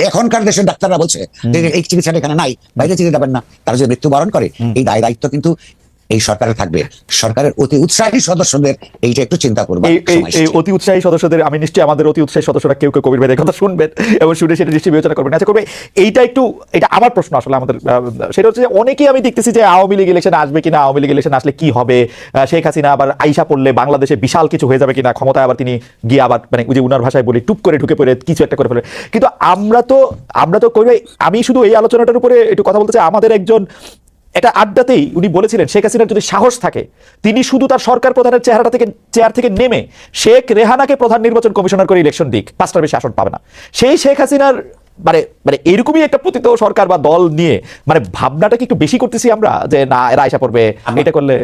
এখনকার দেশের ডাক্তাররা বলছে যে এই চিকিৎসাটা এখানে নাই, বাইরে চিকিৎসা দেবেন না, তারা যদি মৃত্যুবরণ করে এই দায়িত্ব কিন্তু এই সরকারের থাকবে। সরকারের অতি উৎসাহী সদস্যদের এইটা একটু চিন্তা করবেন। এই অতি উৎসাহী সদস্যদের আমি নিশ্চয়ই, আমাদের অতি উৎসাহী সদস্যরা কেউ কবির ভাইয়ের কথা শুনবেন এবং শুনে সেটা নিশ্চয়ই বিবেচনা করবেন। আচ্ছা করবে, এটা আমার প্রশ্ন আসলে আমাদের, সেটা হচ্ছে যে অনেকেই আমি দেখতেছি যে আওয়ামী লীগ ইলেকশন আসবে কিনা, আওয়ামী লীগ ইলেকশন আসলে কি হবে, শেখ হাসিনা আবার আইসা পড়লে বাংলাদেশে বিশাল কিছু হয়ে যাবে কিনা, ক্ষমতায় আবার তিনি গিয়ে আবার মানে ওই যে উনার ভাষায় বলি টুপ করে ঢুকে পড়ে কিছু একটা করে ফেলে। কিন্তু আমরা তো কই ভাই, আমি শুধু এই আলোচনাটার উপরে একটু কথা বলতে চাই। আমাদের একজন একটা আড্ডাতেই উনি বলেছিলেন, শেখ হাসিনার যদি সাহস থাকে তিনি শুধু তার সরকার প্রধানের চেয়ার থেকে নেমে শেখ রেহানাকে প্রধান নির্বাচন কমিশনার করে ইলেকশন দিক, 5টার বেশি আসন পাবে না। সেই শেখ হাসিনার মানে এরকমই একটা পতিত সরকার বা দল নিয়ে মানে ভাবনাটা কি একটু বেশি করতেছি আমরা, যে না এরা আইসা পড়বে, এটা করলে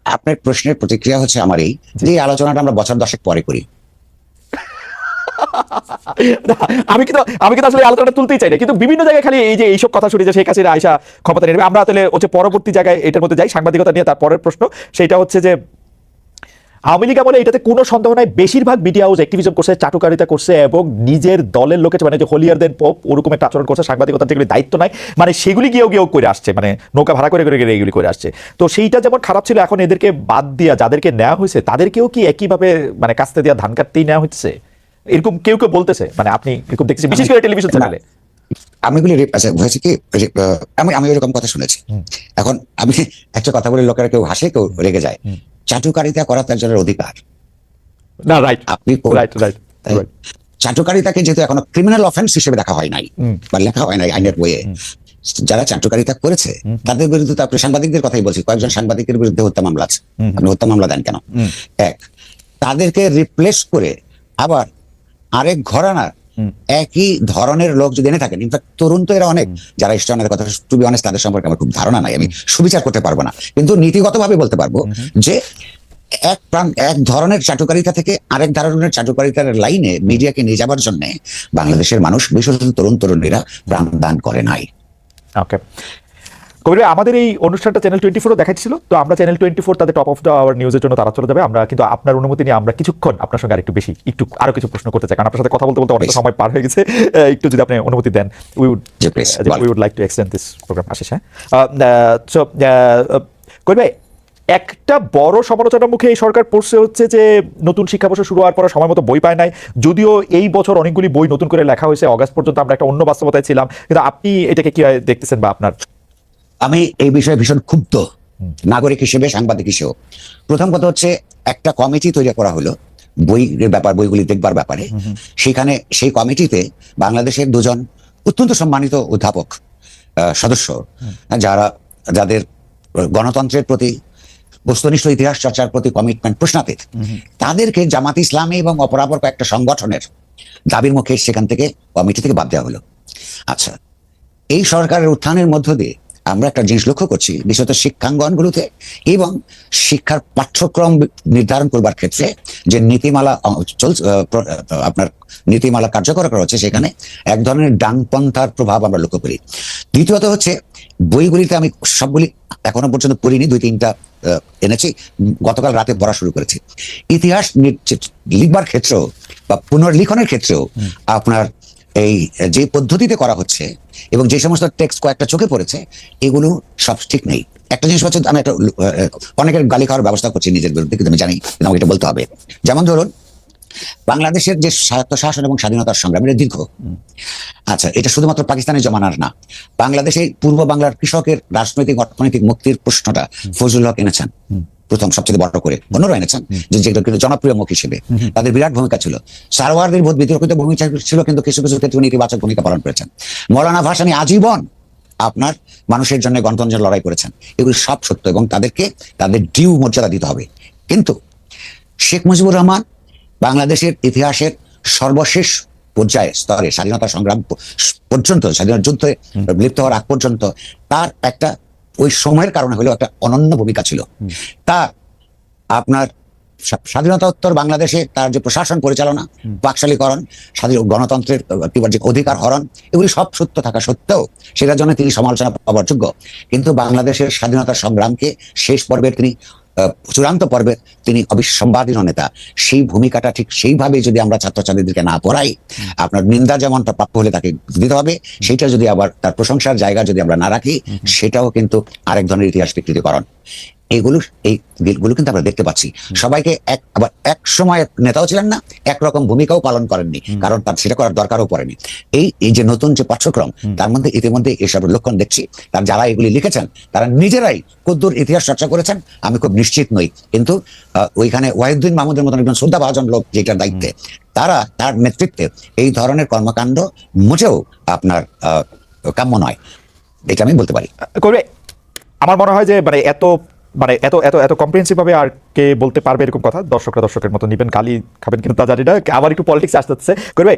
আপনার প্রশ্নের প্রতিক্রিয়া হচ্ছে আমার এই যে আলোচনাটা আমরা বছর 10 পরে করি। আমি কিন্তু আসলে আলোচনাটা তুলতেই চাই না, কিন্তু বিভিন্ন জায়গায় খালি এই যে এইসব কথা শুনি যে শেখ হাসিনা আইসা ক্ষমতা নেবে। আমরা তাহলে হচ্ছে পরবর্তী জায়গায় এটার মধ্যে যাই, সাংবাদিকতা নিয়ে। তার পরের প্রশ্ন সেটা হচ্ছে যে আওয়ামী লীগ আমলে এটাতে কোনো সন্দেহ নাই, বেশিরভাগ মিডিয়া হাউস অ্যাক্টিভিজম করছে, চাটুকারিতা করছে এবং নিজের দলের লোকের মানে যে হোলিয়ার দেন পোপ ওরকম একটা আচরণ করছে। সাংবাদিকতার যেগুলি দায়িত্ব নাই মানে সেগুলি গিয়েও করে আসছে, মানে নৌকা ভাড়া করে এগুলি করে আসছে। তো সেইটা যেমন খারাপ ছিল, এখন এদেরকে বাদ দিয়া যাদেরকে নেওয়া হয়েছে তাদেরকেও কি একইভাবে মানে কাস্তে দিয়া ধান কাটতেই নেওয়া হচ্ছে, এরকম কেউ বলতেছে? মানে আপনি এরকম দেখছেন বিশেষ করে টেলিভিশন চ্যানেলে? আমি হয়েছে কি, আমি এরকম কথা শুনেছি। এখন আমি একটা কথা বলে লোকেরা কেউ হাসে, কেউ রেগে যায়। চাটুকারিতা করা তার জন্য অধিকার না, রাইট? আপনি চাটুকারিতাকে যেহেতু এখনো ক্রিমিনাল অফেন্স হিসেবে দেখা হয় নাই বা লেখা হয় নাই আইনের বইয়ে, যারা চাটুকারিতা করেছে তাদের বিরুদ্ধে, আপনি সাংবাদিকদের কথাই বলছি, কয়েকজন সাংবাদিকের বিরুদ্ধে হত্যা মামলা আছে। আপনি হত্যা মামলা দেন কেন? তাদেরকে রিপ্লেস করে আবার আরেক ঘরানার একই ধরনের লোক যদি এনে থাকেন, ইনফ্যাক্ট তরুণ তো এরা অনেক, যারা ইস্টার্নের কথা, টু বি অনেস্ট তাদের সম্পর্কে আমার খুব ধারণা নাই, আমি সুবিচার করতে পারবো না, কিন্তু নীতিগতভাবে বলতে পারবো যে এক ধরনের চাটুকারিতা থেকে আরেক ধরনের চাটুকারিতার লাইনে মিডিয়াকে নিয়ে যাবার জন্য বাংলাদেশের মানুষ, বিশেষত তরুণীরা প্রাণদান করে নাই। ওকে কবির ভাই, আমাদের এই অনুষ্ঠানটা চ্যানেল 24 দেখাচ্ছিল, তো আমরা চ্যানেল 24 তাদের টপ অফ দ্য আওয়ার নিউজের জন্য তারা চলে যাবে। আমরা কিন্তু আপনার অনুমতি নিয়ে আমরা কিছুক্ষণ আপনার সঙ্গে আরো কিছু প্রশ্ন করতে চাই, কারণ আপনার সাথে কথা বলতে অনেক সময় পার হয়ে গেছে। একটু যদি আপনি অনুমতি দেন, we would like to extend this programme. Ashish, হ্যাঁ, সো কবির ভাই, একটা বড় সমালোচনার মুখে এই সরকার পড়ছে হচ্ছে যে নতুন শিক্ষাবর্ষ শুরু হওয়ার পর সময় মতো বই পায় নাই। যদিও এই বছর অনেকগুলি বই নতুন করে লেখা হয়েছে, অগাস্ট পর্যন্ত আমরা একটা অন্য বাস্তবতায় ছিলাম, কিন্তু আপনি এটাকে কি দেখতেছেন বা আপনার? আমি এই বিষয়ে ভীষণ ক্ষুব্ধ, নাগরিক হিসেবে, সাংবাদিক হিসেবে। প্রথম কথা হচ্ছে, একটা কমিটি তৈরি করা হলো বইগুলি দেখবার ব্যাপারে। সেখানে সেই কমিটিতে বাংলাদেশের 2জন অত্যন্ত সম্মানিত অধ্যাপক সদস্য, যাদের গণতন্ত্রের প্রতি, বস্তুনিষ্ঠ ইতিহাস চর্চার প্রতি কমিটমেন্ট প্রশ্নাতীত, তাদেরকে জামাত ইসলামী এবং অপরাপর কয়েকটা সংগঠনের দাবির মুখে সেখান থেকে কমিটি থেকে বাদ দেওয়া হলো। আচ্ছা, এই সরকারের উত্থানের মধ্য দিয়ে আমরা একটা জিনিস লক্ষ্য করছি, বিশেষত শিক্ষাঙ্গনগুলোতে এবং শিক্ষার পাঠ্যক্রম নির্ধারণ করবার ক্ষেত্রে যে নীতিমালা আপনার নীতিমালা কার্যকর করা হচ্ছে, সেখানে এক ধরনের ডানপন্থার প্রভাব আমরা লক্ষ্য করি। দ্বিতীয়ত হচ্ছে, বইগুলিতে আমি সবগুলি এখনো পর্যন্ত পড়িনি, 2-3টা এনেছি, গতকাল রাতে পড়া শুরু করেছি। ইতিহাস লিখবার ক্ষেত্রেও বা পুনর্লিখনের ক্ষেত্রেও আপনার এই যে পদ্ধতিতে করা হচ্ছে এবং যে সমস্ত টেক্সট কয়েকটা চোখে পড়েছে, এগুলো সব ঠিক নেই। একটা জিনিস হচ্ছে, আমি একটা অনেকের গালি খাওয়ার ব্যবস্থা করছি নিজের বিরুদ্ধে, কিন্তু আমি জানি আমাকে এটা বলতে হবে। যেমন ধরুন, বাংলাদেশের যে স্বায়ত্তশাসন এবং স্বাধীনতার সংগ্রাম, এটা দীর্ঘ। আচ্ছা, এটা শুধুমাত্র পাকিস্তানের জমানার না, বাংলাদেশে পূর্ব বাংলার কৃষকের রাজনৈতিক অর্থনৈতিক মুক্তির প্রশ্নটা ফজলুল হক এনেছেন প্রথম, সবচেয়ে বড় করে। অন্যরা এনেছেন যেগুলো কিন্তু জনপ্রিয় মুখ হিসেবে, তাদের বিরাট ভূমিকা ছিল। সারওয়ারদের বিতর্কিত ভূমিকা ছিল, কিন্তু কিছু কিছু ক্ষেত্রে ইতিবাচক ভূমিকা পালন করেছেন। মৌলানা ভাসানী আজীবন আপনার মানুষের জন্য গণতন্ত্রের লড়াই করেছেন। এগুলো সব সত্য এবং তাদেরকে তাদের ডিউ মর্যাদা দিতে হবে। কিন্তু শেখ মুজিবুর রহমান বাংলাদেশের ইতিহাসের সর্বশেষ পর্যায়ে স্তরে, স্বাধীনতা সংগ্রাম পর্যন্ত, স্বাধীনতা যুদ্ধে লিপ্ত হওয়ার আগ পর্যন্ত, তার একটা ওই সময়ের কারণে হলেও একটা অনন্য ভূমিকা ছিল। তার আপনার স্বাধীনতা-উত্তর বাংলাদেশে তার যে প্রশাসন পরিচালনা, বাকশালীকরণ, স্বাধীন গণতন্ত্রের যে অধিকার হরণ, এগুলি সব সত্য থাকা সত্ত্বেও সেটার জন্য তিনি সমালোচনা পাওয়ার যোগ্য। কিন্তু বাংলাদেশের স্বাধীনতা সংগ্রামকে শেষ পর্বের তিনি, চূড়ান্ত পর্বের তিনি অবিসম্বাদীয় নেতা। সেই ভূমিকাটা ঠিক সেইভাবে যদি আমরা ছাত্রছাত্রীদেরকে না পড়াই, আপনার নিন্দা যেমনটা প্রাপ্য হলে তাকে দিতে হবে, সেইটা যদি আবার তার প্রশংসার জায়গা যদি আমরা না রাখি, সেটাও কিন্তু আরেক ধরনের ইতিহাস বিকৃতিকরণ। এইগুলো কিন্তু আমরা দেখতে পাচ্ছি। সবাইকে আবার এক সময় নেতাও ছিলেন না, একরকম ভূমিকাও পালন করেননি, কারণ তার সেটা করার দরকারও পড়েনি। এই যে নতুন যে পাঠ্যক্রম, তার মধ্যে ইতিমধ্যে এসব লক্ষণ দেখছি। তার যারা এগুলি লিখেছেন, তারা নিজেরাই কদ্দূর ইতিহাস চর্চা করেছেন আমি খুব নিশ্চিত নই। কিন্তু ওইখানে ওয়াহিদুদ্দিন মাহমুদের মতন একজন শ্রদ্ধাভাজন লোক যেটার দায়িত্বে, তার নেতৃত্বে এই ধরনের কর্মকাণ্ড মোটেও আপনার কাম্য নয়, এটা আমি বলতে পারি। আমার মনে হয় যে এত এত এত কম্প্রিহেন্সিভ ভাবে আর কে বলতে পারবে এরকম কথা? দর্শকের মতো নিবেন, গালি খাবেন কিন্তু তা জানি না। আবার একটু পলিটিক্স আসতে হচ্ছে। করবে,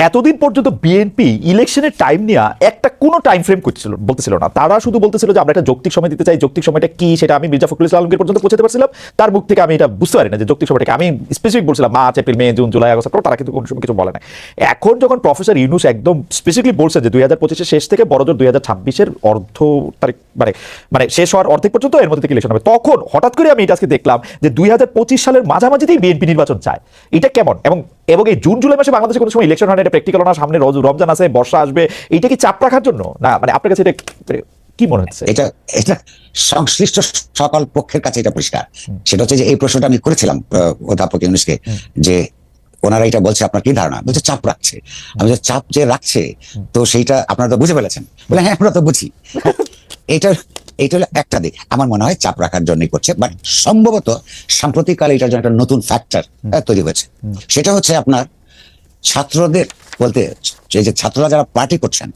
এতদিন পর্যন্ত বিএনপি ইলেকশনের টাইম নিয়ে একটা কোনো টাইম ফ্রেম বলতেছিল না। তারা শুধু বলতেছিল যে আমরা একটা যৌক্তিক সময় দিতে চাই। যৌক্তিক সময়টা কি সেটা আমি মির্জা ফখরুল ইসলাম আলমগীর পর্যন্ত পৌঁছাতে পারছিলাম, তার মুখ থেকে আমি এটা বুঝতে পারি না যে যৌক্তিক সময়টাকে। আমি স্পেসিফিক বলছিলাম মার্চ, এপ্রিল, মে, জুন, জুলাই, আগস্ট, তারা কিন্তু কোনো সময় কিছু বলে না। এখন যখন প্রফেসর ইউনূস একদম স্পেসিফিকলি বলছে যে 2025-এর শেষ থেকে বড়জোর 2026-এর অর্ধ তারিখ, মানে শেষ হওয়ার অর্ধেক পর্যন্ত এর মধ্যে থেকে ইলেকশন হবে, তখন হঠাৎ করে আমি এটা আজকে দেখলাম যে 2025 সালের মাঝামাঝিতেই বিএনপি নির্বাচন চায়। এটা কেমন? এবং এই জুন জুলাই মাসে বাংলাদেশে কোনো সময় ইলেকশন হয় না, এটা প্র্যাকটিক্যাল না। সামনে রমজান আছে, বর্ষা আসবে, এইটা কি চাপ রাখার জন্য না? মানে আপনার কাছে এটা কি মনে হচ্ছে? এটা সংশ্লিষ্ট সকল পক্ষের কাছে এটা পরিষ্কার। সেটা হচ্ছে যে এই প্রশ্নটা আমি করেছিলাম অধ্যাপক ইউনূসকে, যে ওনারা এটা বলছে, আপনার কি ধারণা? বলছে চাপ রাখছে। আমি যে চাপ যে রাখছে, তো সেইটা আপনারা তো বুঝে ফেলেছেন। বলে হ্যাঁ, আমরা তো বুঝি। এটা হলো একটা দিক। আমার মনে হয় চাপ রাখার জন্যই করছে, বাট সম্ভবত সাম্প্রতিককালে এটার জন্য একটা নতুন ফ্যাক্টর তৈরি হয়েছে। সেটা হচ্ছে আপনার ছাত্রদের বলতে, যে ছাত্ররা যারা পার্টি করছেন,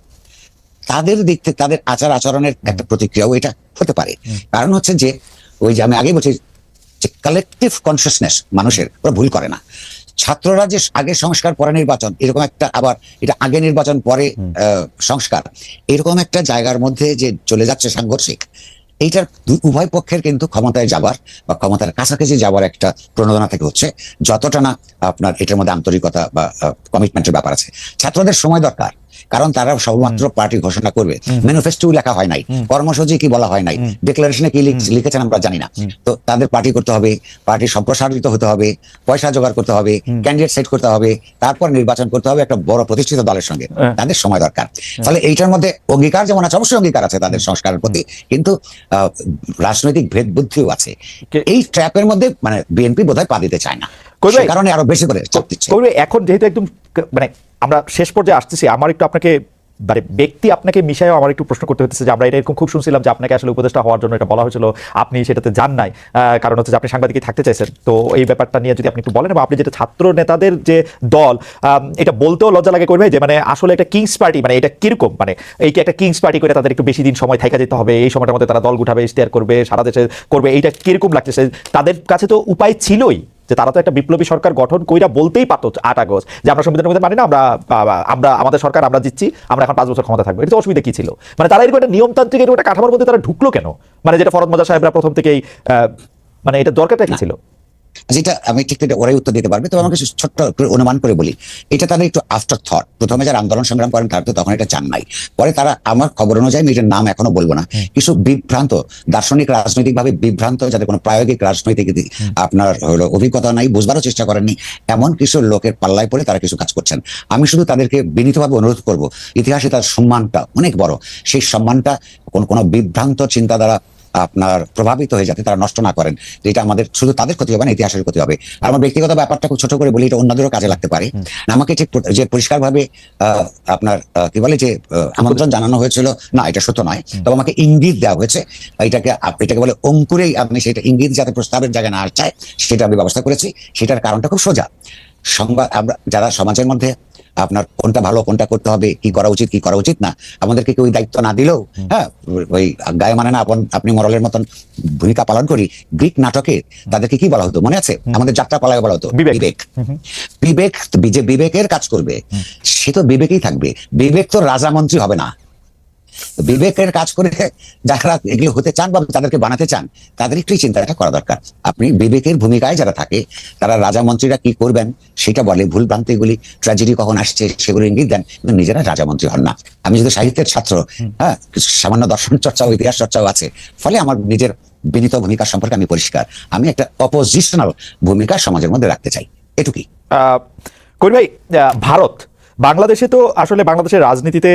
তাদের দিক থেকে তাদের আচার আচরণের একটা প্রতিক্রিয়াও এটা হতে পারে। কারণ হচ্ছে যে ওই যে আমি আগে বলছি যে কালেকটিভ কনসিয়াসনেস মানুষের, ওরা ভুল করে না। ছাত্ররা যে আগে সংস্কার পরে নির্বাচন, এরকম একটা, আবার এটা আগে নির্বাচন পরে সংস্কার, এরকম একটা জায়গার মধ্যে যে চলে যাচ্ছে সাংঘর্ষিক, এইটার উভয় পক্ষের কিন্তু ক্ষমতায় যাবার বা ক্ষমতার কাছাকাছি যাবার একটা প্রণোদনা থেকে হচ্ছে, যতটা না আপনার এটার মধ্যে আন্তরিকতা বা কমিটমেন্টের ব্যাপার আছে। ছাত্রদের সময় দরকার, কারণ তারা সবেমাত্র পার্টি ঘোষণা করবে, ম্যানিফেস্টো লেখা হয় নাই, কর্মসূচি কি বলা হয় নাই, ডিক্লারেশনে কি লিখেছেন আমরা জানি না। তো তাদের পার্টি করতে হবে, পার্টি সম্প্রসারিত হতে হবে, পয়সা জোগাড় করতে হবে, ক্যান্ডিডেট সেট করতে হবে, তারপর নির্বাচন করতে হবে একটা বড় প্রতিষ্ঠিত দলের সঙ্গে। তাদের সময় দরকার। ফলে এইটার মধ্যে অঙ্গীকার যেমন আছে, অবশ্যই অঙ্গীকার আছে তাদের সংস্কারের প্রতি, কিন্তু রাজনৈতিক ভেদ বুদ্ধিও আছে। এই ট্র্যাপের মধ্যে মানে বিএনপি বোধহয় পা দিতে চায় না, সে কারণে আরো বেশি করে চাপ দিচ্ছে। এখন যেহেতু একদম মানে আমরা শেষ পর্যায়ে আসতেছি, আমার একটু আপনাকে মানে ব্যক্তি আপনাকে মিশায়ও আমার একটু প্রশ্ন করতে হচ্ছে যে আমরা এটা এরকম খুব শুনছিলাম যে আপনাকে আসলে উপদেষ্টা হওয়ার জন্য এটা বলা হয়েছিল, আপনি সেটাতে যান নাই, কারণ হচ্ছে যে আপনি সাংবাদিকই থাকতে চাইছেন। তো এই ব্যাপারটা নিয়ে যদি আপনি একটু বলেন, এবং আপনি যেটা ছাত্র নেতাদের যে দল, এটা বলতেও লজ্জা লাগে করবে যে মানে আসলে একটা কিংস পার্টি, মানে এটা কিরকম, মানে এই কি একটা কিংস পার্টি করে তাদের একটু বেশি দিন সময় থাকা যেতে হবে, এই সময়টার মধ্যে তারা দল গুঠাবে, ইশতেহার করবে, সারা দেশে করবে, এইটা কিরকম লাগতেছে? তাদের কাছে তো উপায় ছিলই যে তারা তো একটা বিপ্লবী সরকার গঠন কইরা বলতেই পারতো 8 আগস্ট যে আমরা সংবিধানের মধ্যে মানি না, আমরা আমাদের সরকার আমরা জিতছি, আমরা এখন 5 বছর ক্ষমতা থাকবো। এটা অসুবিধা কি ছিল? মানে তারা এরকম একটা নিয়মতান্ত্রিক এরকম একটা কাঠামোর মধ্যে তারা ঢুকলো কেন? মানে যেটা ফরদ মজা সাহেবরা প্রথম থেকেই মানে এটা দরকারটা কি ছিল? যেটা আমি ঠিক ওরাই উত্তর দিতে পারবে, তবে আমাকে ছোট্ট করে অনুমান করে বলি, এটা তাদের একটু আফটার থট। প্রথমে যারা আন্দোলন সংগ্রাম করেন তারা তো তখন এটা চান নাই, পরে তারা, আমার খবর অনুযায়ী, আমি এটার নাম এখনো বলবো না, কিছু বিভ্রান্ত দার্শনিক রাজনৈতিক ভাবে বিভ্রান্ত, যাদের কোনো প্রায়োগিক রাজনৈতিক আপনার হলো অভিজ্ঞতা নাই, বুঝবারও চেষ্টা করেননি, এমন কিছু লোকের পাল্লায় পড়ে তারা কিছু কাজ করছেন। আমি শুধু তাদেরকে বিনীতভাবে অনুরোধ করব, ইতিহাসে তার সম্মানটা অনেক বড়, সেই সম্মানটা কোনো বিভ্রান্ত চিন্তা দ্বারা আপনার প্রভাবিত হয়ে যাতে তারা নষ্ট না করেন। এটা আমাদের শুধু তাদের ক্ষতি হবে না, ইতিহাসের ক্ষতি হবে। আর আমার ব্যক্তিগত ব্যাপারটা খুব ছোট করে বলি, এটা অন্যদেরও কাজে লাগতে পারে। আমাকে ঠিক যে পরিষ্কারভাবে আপনার কি বলে যে আমন্ত্রণ জানানো হয়েছিল না, এটা সত্য নয়, তবে আমাকে ইঙ্গিত দেওয়া হয়েছে, এটাকে বলে অঙ্কুরেই আপনি সেটা ইঙ্গিত যাতে প্রস্তাবের জায়গায় না চায় সেটা আমি ব্যবস্থা করেছি। সেটার কারণটা খুব সোজা। সংবাদ, আমরা যারা সমাজের মধ্যে আপনার কোনটা ভালো, কোনটা করতে হবে, কি করা উচিত, কি করা উচিত না, আমাদেরকে কেউ দায়িত্ব না দিলেও, হ্যাঁ, ওই গায়ে মানে না আপনি মরলের মতন ভূমিকা পালন করি। গ্রিক নাটকে তাদেরকে কি বলা হতো মনে আছে? আমাদের যাত্রা পালায় বলা হতো বিবেক। বিবেক যে বিবেকের কাজ করবে সে তো বিবেকেই থাকবে, বিবেক তো রাজামন্ত্রী হবে না। বিবেকের কাজ করে যারা এগুলো হতে চান বা তাদেরকে বানাতে চান, তাদের একটু চিন্তাটা করা দরকার। আপনি বিবেকের ভূমিকায় যারা থাকে, তারা রাজা মন্ত্রীরা কি করবেন সেটা বলে, ভুল ভ্রান্তিগুলি, ট্র্যাজেডি কখন আসছে সেগুলো ইঙ্গিত দেন, কিন্তু নিজেরা রাজা মন্ত্রী হন না। আমি যদি সাহিত্যের ছাত্র, হ্যাঁ, সামান্য দর্শন চর্চা ও ইতিহাস চর্চাও আছে, ফলে আমার নিজের বিনীত ভূমিকা সম্পর্কে আমি পরিষ্কার। আমি একটা অপোজিশনাল ভূমিকা সমাজের মধ্যে রাখতে চাই, এটুকুই। করিম ভাই, ভারত বাংলাদেশে তো আসলে বাংলাদেশের রাজনীতিতে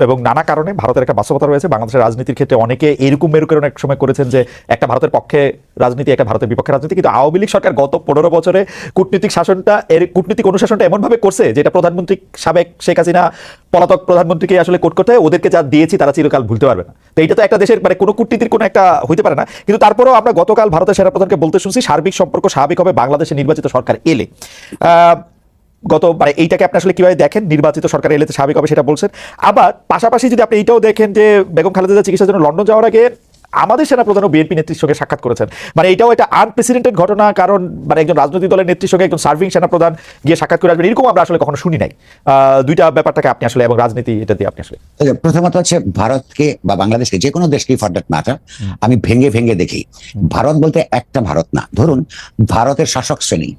এবং নানা কারণে ভারতের একটা বাস্তবতা রয়েছে। বাংলাদেশের রাজনীতির ক্ষেত্রে অনেকে এরকম মেরুকরণ এক সময় করেছেন যে একটা ভারতের পক্ষে রাজনীতি, একটা ভারতের বিপক্ষে রাজনীতি, কিন্তু আওয়ামী লীগ সরকার গত 15 বছরে কূটনীতিক অনুশাসনটা এমনভাবে করছে যেটা প্রধানমন্ত্রী সাবেক শেখ হাসিনা পলাতক প্রধানমন্ত্রীকে আসলে কোট করতে হয়, ওদেরকে যা দিয়েছি তারা চিরকাল ভুলতে পারবে না। তো এটা তো একটা দেশের মানে কোনো কূটনীতির কোনো একটা হইতে পারে না। কিন্তু তারপরেও আমরা গতকাল ভারতের সেনাপ্রধানকে বলতে শুনছি সার্বিক সম্পর্ক স্বাভাবিক হবে বাংলাদেশে নির্বাচিত সরকার এলে। মানে এইটাকে আপনি আসলে কিভাবে দেখেন? নির্বাচিত সরকার এলে স্বাভাবিক হবে সেটা বলছেন। আবার পাশাপাশি যদি আপনি এইটাও দেখেন যে বেগম খালেদা চিকিৎসার জন্য লন্ডন যাওয়ার আগে আমাদের সেনাপ্রধান ও বিএনপি নেত্রীর সঙ্গে সাক্ষাৎ করেছেন, মানে এটাও একটা আনপ্রেসিডেন্টেড ঘটনা, কারণ মানে একজন রাজনৈতিক দলের নেত্রীর সঙ্গে একজন সার্ভিং সেনাপ্রধান গিয়ে সাক্ষাৎ করে আসবেন, এরকম আমরা আসলে কখনো শুনি নাই। দুইটা ব্যাপারটাকে আপনি আসলে এবং রাজনীতি এটা দিয়ে আপনি আসলে, প্রথমত হচ্ছে ভারতকে বা বাংলাদেশকে, যে কোনো দেশকে ফর দ্যাট ম্যাটার, আমি ভেঙে ভেঙে দেখি। ভারত বলতে একটা ভারত না। ধরুন ভারতের শাসক শ্রেণী,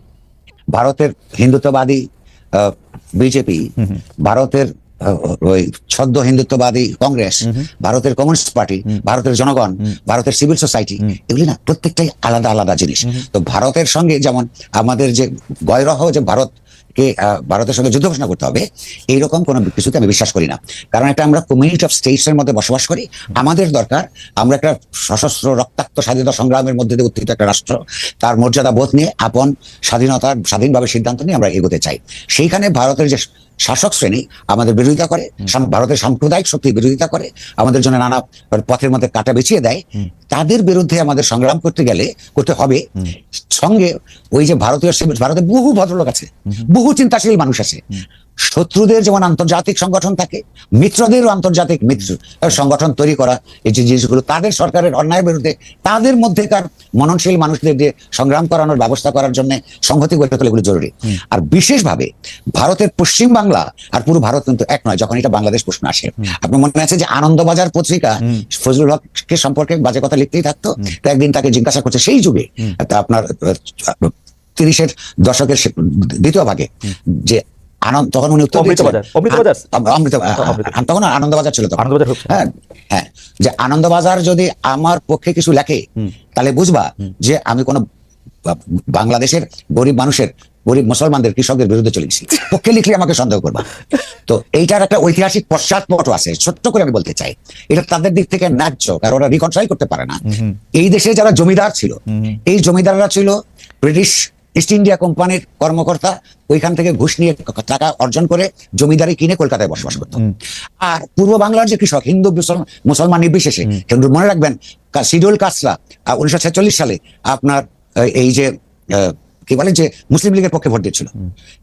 ভারতের হিন্দুত্ববাদী বিজেপি, ভারতের ওই ছদ্ম হিন্দুত্ববাদী কংগ্রেস, ভারতের কমিউনিস্ট পার্টি, ভারতের জনগণ, ভারতের সিভিল সোসাইটি, এগুলি না প্রত্যেকটাই আলাদা আলাদা জিনিস। তো ভারতের সঙ্গে যেমন আমাদের যে গৈরহ যে ভারতের সঙ্গে যুদ্ধ ঘোষণা করতে হবে, এইরকম কোনো কিছুতে আমি বিশ্বাস করি না। কারণ একটা আমরা কমিউনিটি অফ স্টেটসের মধ্যে বসবাস করি। আমাদের দরকার আমরা একটা সশস্ত্র রক্তাক্ত স্বাধীনতা সংগ্রামের মধ্যে দিয়ে উত্থিত একটা রাষ্ট্র, তার মর্যাদা বোধ নিয়ে আপন স্বাধীনভাবে সিদ্ধান্ত নিয়ে আমরা এগোতে চাই। সেইখানে ভারতের যে শাসক শ্রেণী আমাদের বিরোধিতা করে, ভারতের সাম্প্রদায়িক শক্তি বিরোধিতা করে, আমাদের জন্য নানা পথের মধ্যে কাঁটা বেছিয়ে দেয়, তাদের বিরুদ্ধে আমাদের সংগ্রাম করতে হবে। সঙ্গে ওই যে ভারতে বহু ভদ্রলোক আছে, বহু চিন্তাশীল মানুষ আছে। শত্রুদের যেমন আন্তর্জাতিক সংগঠন থাকে, মিত্রদেরও আন্তর্জাতিক সংগঠন তৈরি করা, এই যে জিনিসগুলো তাদের সরকারের অন্যায়ের বিরুদ্ধে তাদের মধ্যেকার মননশীল মানুষদের দিয়ে সংগ্রাম করানোর ব্যবস্থা করার জন্য সংহতি গড়ে তোলা এগুলো জরুরি। আর বিশেষভাবে ভারতের পশ্চিম বাংলা আর পুরো ভারত কিন্তু এক নয়। যখন এটা বাংলাদেশ প্রশ্ন আসে, আপনার মনে আছে যে আনন্দবাজার পত্রিকা ফজলুল হককে সম্পর্কে বাজে কথা লিখতেই থাকতো, তো একদিন তাকে জিজ্ঞাসা করছে সেই যুগে আপনার 30-এর দশকের দ্বিতীয় ভাগে যে তখন উনি উত্তর তখন আনন্দবাজার ছিল, হ্যাঁ, যে আনন্দবাজার যদি আমার পক্ষে কিছু লেখে তাহলে বুঝবা যে আমি কোন বাংলাদেশের গরিব মুসলমানদের কৃষকদের বিরুদ্ধে চলেছি, পক্ষে লিখলে আমাকে সন্দেহ করবা। তো এইটার একটা ঐতিহাসিক পশ্চাৎপট আছে, ছোট্ট করে আমি বলতে চাই। এটা তাদের দিক থেকে ন্যায্য, কারণ ওরা রিকনসাইল করতে পারে না। এই দেশে যারা জমিদার ছিল, এই জমিদাররা ছিল ব্রিটিশ ইস্ট ইন্ডিয়া কোম্পানির কর্মকর্তা ওইখান থেকে ঘুষ নিয়ে টাকা অর্জন করে জমিদারি কিনে কলকাতায় বসবাস করত। আর পূর্ব বাংলার যে কৃষক, হিন্দু মুসলমান নির্বিশেষে, কিন্তু মনে রাখবেন শিডিউল কাস্টরা 1946 সালে আপনার এই যে কি বলেন যে মুসলিম লীগের পক্ষে ভোট দিয়েছিল,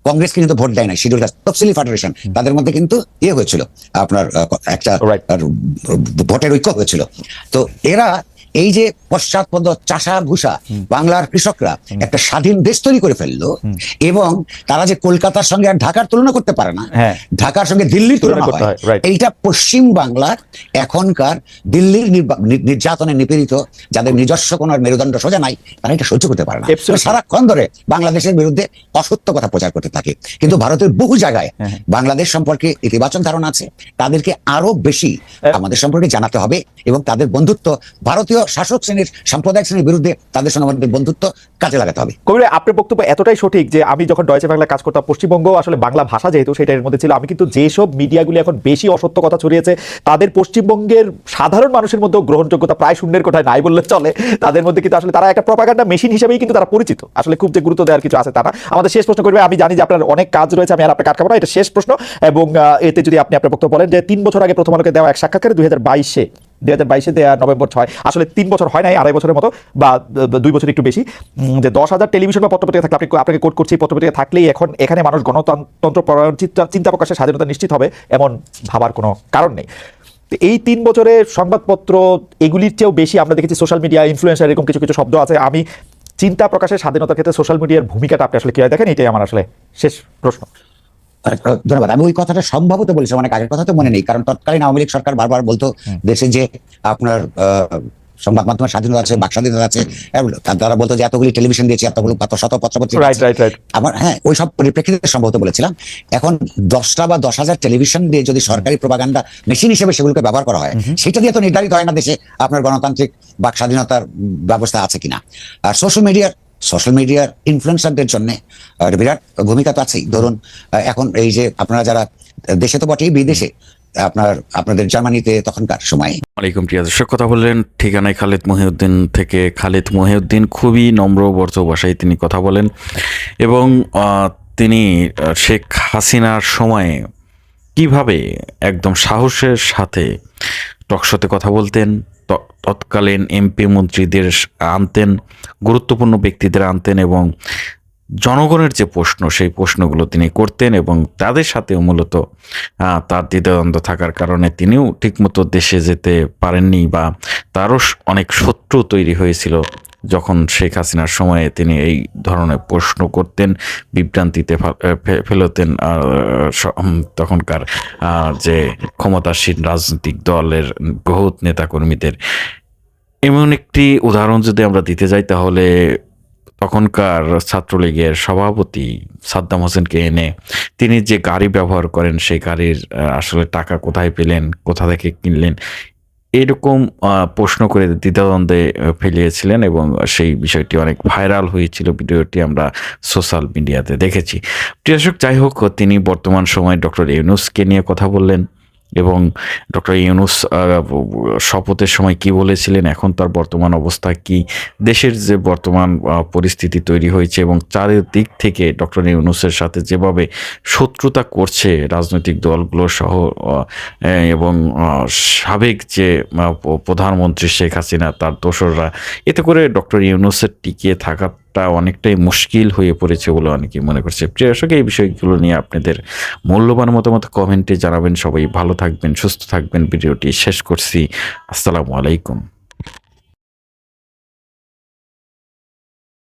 কংগ্রেস কিন্তু ভোট দেয় নাই। শিডিউল কাস্ট তফসিলি ফেডারেশন, তাদের মধ্যে কিন্তু হয়েছিল আপনার একটা ভোটের ঐক্য হয়েছিল। তো এরা এই যে পশ্চাৎপদ চাষা ঘুষা বাংলার কৃষকরা একটা স্বাধীন দেশ তৈরি করে ফেললো, এবং তারা যে কলকাতার সঙ্গে আর ঢাকার তুলনা করতে পারে না, ঢাকার সঙ্গে দিল্লির তুলনা হয়, এইটা পশ্চিম বাংলার এখনকার দিল্লির নির্যাতনে নিপীড়িত যাদের নিজস্ব কোনো মেরুদণ্ড সোজা নাই, তারা এটা সহ্য করতে পারে না। সারাক্ষণ ধরে বাংলাদেশের বিরুদ্ধে অসত্য কথা প্রচার করতে থাকে। কিন্তু ভারতের বহু জায়গায় বাংলাদেশ সম্পর্কে ইতিবাচক ধারণা আছে, তাদেরকে আরো বেশি আমাদের সম্পর্কে জানাতে হবে, এবং তাদের বন্ধুত্ব ভারতীয় শাসক শ্রেণীর সাম্প্রদায়িক শ্রেণীর বিরুদ্ধে তাদের সঙ্গে আমাদের বন্ধুত্ব কাজে লাগাতে হবে। কবির, আপনার বক্তব্য এতটাই সঠিক যে আমি যখন ডয়েচে বাংলা কাজ করতাম, পশ্চিমবঙ্গ আসলে বাংলা ভাষা যেহেতু সেটা এর মধ্যে ছিল, আমি কিন্তু যেসব মিডিয়াগুলি এখন বেশি অসত্য কথা ছড়িয়েছে তাদের পশ্চিমবঙ্গের সাধারণ মানুষের মধ্যে গ্রহণযোগ্যতা প্রায় শূন্যের কোঠায় নাই বললে চলে। তাদের মধ্যে কিন্তু আসলে তারা একটা প্রপাগান্ডা মেশিন হিসেবেই কিন্তু তারা পরিচিত, আসলে খুব যে গুরুত্ব দেওয়ার কিছু আছে তারা। আমাদের শেষ প্রশ্ন করবে, আমি জানি যে আপনার অনেক কাজ রয়েছে, আমি আর আপনাকে আটকাবো না, এটা শেষ প্রশ্ন, এবং এতে যদি আপনি আপনার বক্তব্য বলেন যে 3 বছর আগে প্রথম আলোকে দেওয়া এক সাক্ষাৎকারে 2022 দেওয়া নভেম্বর 6, আসলে 3 বছর হয় নাই, 2.5 বছরের মতো বা 2 বছর একটু বেশি, যে 10,000 টেলিভিশন বা পত্রপত্রিকা থাকলে আপনাকে কোট করছি, পত্রপত্রিকা থাকলেই এখন এখানে মানুষ গণতন্ত্র পরায়ণ চিন্তা প্রকাশের স্বাধীনতা নিশ্চিত হবে, এমন ভাবার কোনো কারণ নেই। এই 3 বছরে সংবাদপত্র এগুলির চেয়েও বেশি আমরা দেখেছি সোশ্যাল মিডিয়া, ইনফ্লুয়েন্সার, এরকম কিছু কিছু শব্দ আছে। আমি চিন্তা প্রকাশের স্বাধীনতার ক্ষেত্রে সোশ্যাল মিডিয়ার ভূমিকাটা আপনি আসলে কিভাবে দেখেন, এটাই আমার আসলে শেষ প্রশ্ন। ধন্যবাদ। আমি ওই কথাটা সম্ভবত বলেছি, অনেক আগের কথা তো মনে নেই, কারণ তৎকালীন আওয়ামী লীগ সরকার বারবার বলতো দেশে যে আপনার সংবাদ মাধ্যমের স্বাধীনতা আছে, বাক স্বাধীনতা আছে, তারা বলতো যে এতগুলি টেলিভিশন দিয়েছে, এতগুলো শত পত্রপত্রিকা। আমার ওই সব পরিপ্রেক্ষিতে সম্ভবত বলেছিলাম। এখন 10টা বা 10,000 টেলিভিশন দিয়ে যদি সরকারি প্রোপাগান্ডা মেশিন হিসেবে সেগুলোকে ব্যবহার করা হয়, সেটা দিয়ে তো নির্ধারিত হয় না দেশে আপনার গণতান্ত্রিক বাক স্বাধীনতার ব্যবস্থা আছে কিনা। আর সোশ্যাল মিডিয়ার ইনফ্লুয়েন্সারদের জন্য বিরাট ভূমিকা তো আছেই। ধরুন এখন এই যে আপনারা যারা দেশে তো বটেই, বিদেশে আপনাদের জার্মানিতে তখনকার সময়। ওয়ালাইকুম প্রিয় দর্শক, কথা বললেন ঠিকানায় খালিদ মহিউদ্দিন থেকে। খালিদ মহিউদ্দিন খুবই নম্র ভদ্র ভাষায় তিনি কথা বলেন, এবং তিনি শেখ হাসিনার সময়ে কিভাবে একদম সাহসের সাথে টকশোতে কথা বলতেন, তৎকালীন এমপি মন্ত্রীদের আনতেন, গুরুত্বপূর্ণ ব্যক্তিদের আনতেন, এবং জনগণের যে প্রশ্ন সেই প্রশ্নগুলো তিনি করতেন, এবং তাদের সাথেও মূলত তার দ্বিধাদ্বন্দ্ব থাকার কারণে তিনিও ঠিকমতো দেশে যেতে পারেননি, বা তারও অনেক শত্রু তৈরি হয়েছিল যখন শেখ হাসিনার সময়ে তিনি এই ধরনের প্রশ্ন করতেন, বিভ্রান্তিতে ফেলতেন তখনকার যে ক্ষমতাসীন রাজনৈতিক দলের বহুত নেতাকর্মীদের। এমন একটি উদাহরণ যদি আমরা দিতে যাই, তাহলে তখনকার ছাত্রলীগের সভাপতি সাদ্দাম হোসেনকে এনে তিনি যে গাড়ি ব্যবহার করেন, সেই গাড়ির আসলে টাকা কোথায় পেলেন, কোথা থেকে কিনলেন, এরকম প্রশ্ন করে দ্বিধাদ্বন্দ্বে ফেলিয়েছিলেন, এবং সেই বিষয়টি অনেক ভাইরাল হয়েছিল। ভিডিওটি আমরা সোশ্যাল মিডিয়াতে দেখেছি। প্রিয় দর্শক, যাই হোক, তিনি বর্তমান সময়ে ডক্টর ইউনূসকে নিয়ে কথা বললেন, এবং ডক্টর ইউনূস শপথের সময় কি বলেছিলেন, এখন তার বর্তমান অবস্থা কি, দেশের যে বর্তমান পরিস্থিতি তৈরি হয়েছে, এবং চারিদিক থেকে ডক্টর ইউনূসের সাথে যেভাবে শত্রুতা করছে রাজনৈতিক দলগুলো সহ, এবং সাবেক যে প্রধানমন্ত্রী শেখ হাসিনা তার দোসররা, এতে করে ডক্টর ইউনূসের টিকিয়ে থাকাটা অনেকটাই মুশকিল হয়ে পড়েছে বলে অনেকেই মনে করছে। প্রিয় দর্শক, এই বিষয়গুলো নিয়ে আপনাদের মূল্যবান মতামত কমেন্টে জানাবেন। সবাই ভালো থাকবেন, সুস্থ থাকবেন। ভিডিওটি শেষ করছি। আসসালামু আলাইকুম।